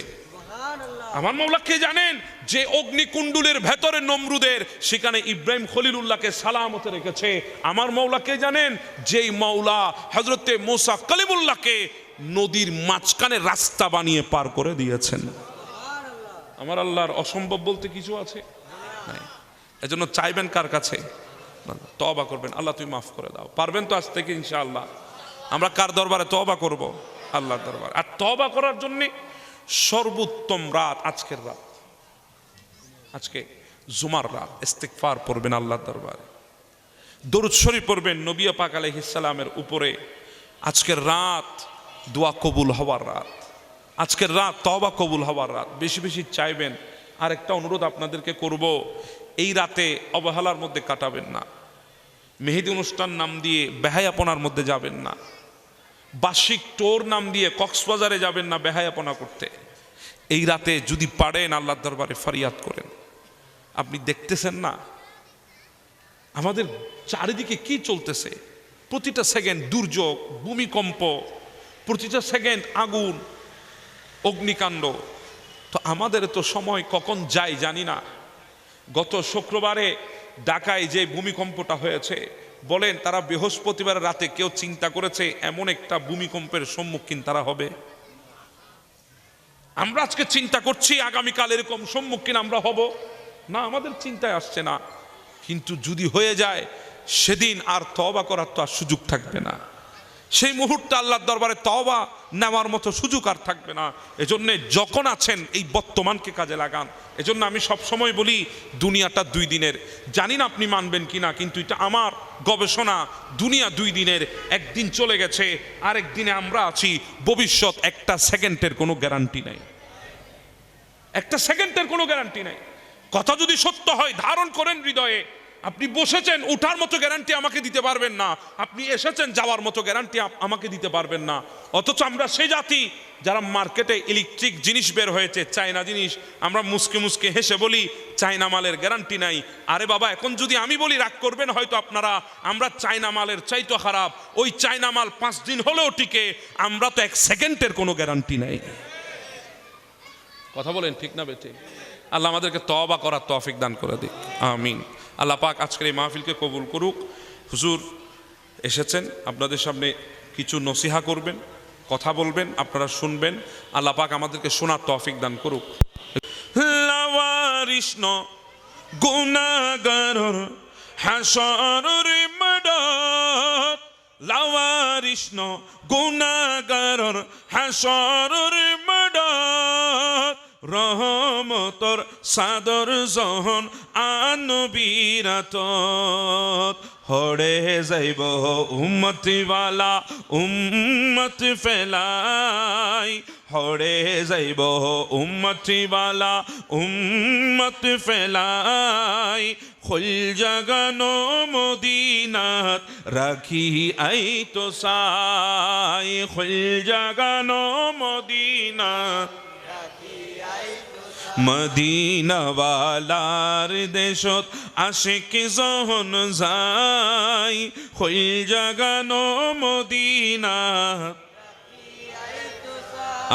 আমার মাওলাকে জানেন, যে অগ্নিকুণ্ডুলের ভেতরে নমরুদের, সেখানে ইব্রাহিম খলিলুল্লাহকে সালামতে রেখেছে। আমার মাওলাকে জানেন, যেই মাওলা হযরতে মুসা কালিমুল্লাহকে নদীর মাঝখানে রাস্তা বানিয়ে পার করে দিয়েছেন। আমার আল্লাহর অসম্ভব বলতে কিছু আছে? এজন্য চাইবেন কার কাছে? তওবা করবেন, আল্লাহ তুমি মাফ করে দাও। পারবেন তো আজ থেকে ইনশাআল্লাহ? আমরা কার দরবারে তওবা করব? আল্লাহর দরবার। আর তওবা করার জন্য সর্বোত্তম রাত আজকের রাত, আজকে জুমার রাত। ইস্তিগফার পড়বেন আল্লাহর দরবারে, দরুদ শরীফ পড়বেন নবী পাক আলাইহিস সালামের উপরে। আজকের রাত দোয়া কবুল হওয়ার রাত, আজকের রাত তওবা কবুল হওয়ার রাত। বেশি বেশি চাইবেন। আর একটা অনুরোধ আপনাদেরকে করব, এই রাতে অবহেলার মধ্যে কাটাবেন না, মেহেদি অনুষ্ঠান নাম দিয়ে বেহায়াপনার মধ্যে যাবেন না, বার্ষিক টোর নাম দিয়ে কক্সবাজারে যাবেন না বেহায়াপনা করতে। এই রাতে যদি পারেন আল্লাহর দরবারে ফরিয়াদ করেন। আপনি দেখতেছেন না আমাদের চারিদিকে কি চলতেছে? প্রতিটা সেকেন্ড দুর্যোগ, ভূমিকম্প, প্রতিটা সেকেন্ড আগুন, অগ্নিকাণ্ড। তো আমাদের তো সময় কখন যায় জানি না। গত শুক্রবারে ঢাকায় যে ভূমিকম্পটা হয়েছে, বলেন তারা বৃহস্পতিবার রাতে কেউ চিন্তা করেছে এমন একটা ভূমিকম্পের সম্মুখীন তারা হবে? আমরা আজকে চিন্তা করছি আগামীকাল এরকম সম্মুখীন আমরা হব না, আমাদের চিন্তায় আসছে না। কিন্তু যদি হয়ে যায় সেদিন আর তওবা করার তো আর সুযোগ থাকবে না। সেই মুহূর্তে আল্লাহর দরবারে তওবা নেওয়ার মতো সুযোগ আর থাকবে না। এজন্য যখন আছেন এই বর্তমানকে কাজে লাগান। এজন্য আমি সব সময় বলি দুনিয়াটা 2 দিনের। জানি না আপনি মানবেন কিনা, কিন্তু এটা আমার গবেষণা। দুনিয়া 2 দিনের, একদিন চলে গেছে, আরেক দিনে আমরা আছি। ভবিষ্যৎ একটা সেকেন্ডের কোনো গ্যারান্টি নাই, একটা সেকেন্ডের কোনো গ্যারান্টি নাই। কথা যদি সত্য হয় ধারণ করেন হৃদয়ে। আপনি বসেছেন, ওঠার মতো গ্যারান্টি আমাকে দিতে পারবেন না। আপনি এসেছেন, যাওয়ার মতো গ্যারান্টি আমাকে দিতে পারবেন না। অথচ আমরা সেই জাতি যারা মার্কেটে ইলেকট্রিক জিনিস বের হয়েছে, চায়না জিনিস, আমরা মুসকে মুসকে হেসে বলি চায়না মালের গ্যারান্টি নাই। আরে বাবা, এখন যদি আমি বলি রাগ করবেন হয়তো আপনারা, আমরা চায়না মালের চাইতো খারাপ। ওই চায়না মাল 5 দিন হলেও টিকে, আমরা তো 1 সেকেন্ডের কোনো গ্যারান্টি নাই। কথা বলেন ঠিক না বেটে? আল্লাহ আমাদেরকে তওবা করার তৌফিক দান করে দিক, আমিন। আল্লাহ পাক আজকের এই মাহফিলকে কবুল করুক। হুজুর এসেছেন, আপনাদের সামনে কিছু নসিহা করবেন, কথা বলবেন, আপনারা শুনবেন। আল্লাহ পাক আমাদেরকে শোনার তৌফিক দান করুক। লাওয়ারিষ্ণ গুনাহগারর হাসরের মাঠত, লাওয়ারিষ্ণ গুনাহগারর হাসরের মাঠত, রহমতর সাদর জহন আনবীরাত, হরে যাইব উম্মতিওয়ালা উম্মত ফেলাই, হরে যাইব উম্মতিওয়ালা উম্মত ফেলাই, খুল জাগানো মদিনাত রাখি আই তো সাই, খুল জাগানো মদিনাত মদিনাওয়ালার দেশত আশিক যখন যায়, হই জাগানো মদিনা।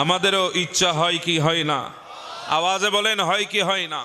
আমাদেরও ইচ্ছা হয় কি হয় না? আওয়াজে বলেন হয় কি হয় না?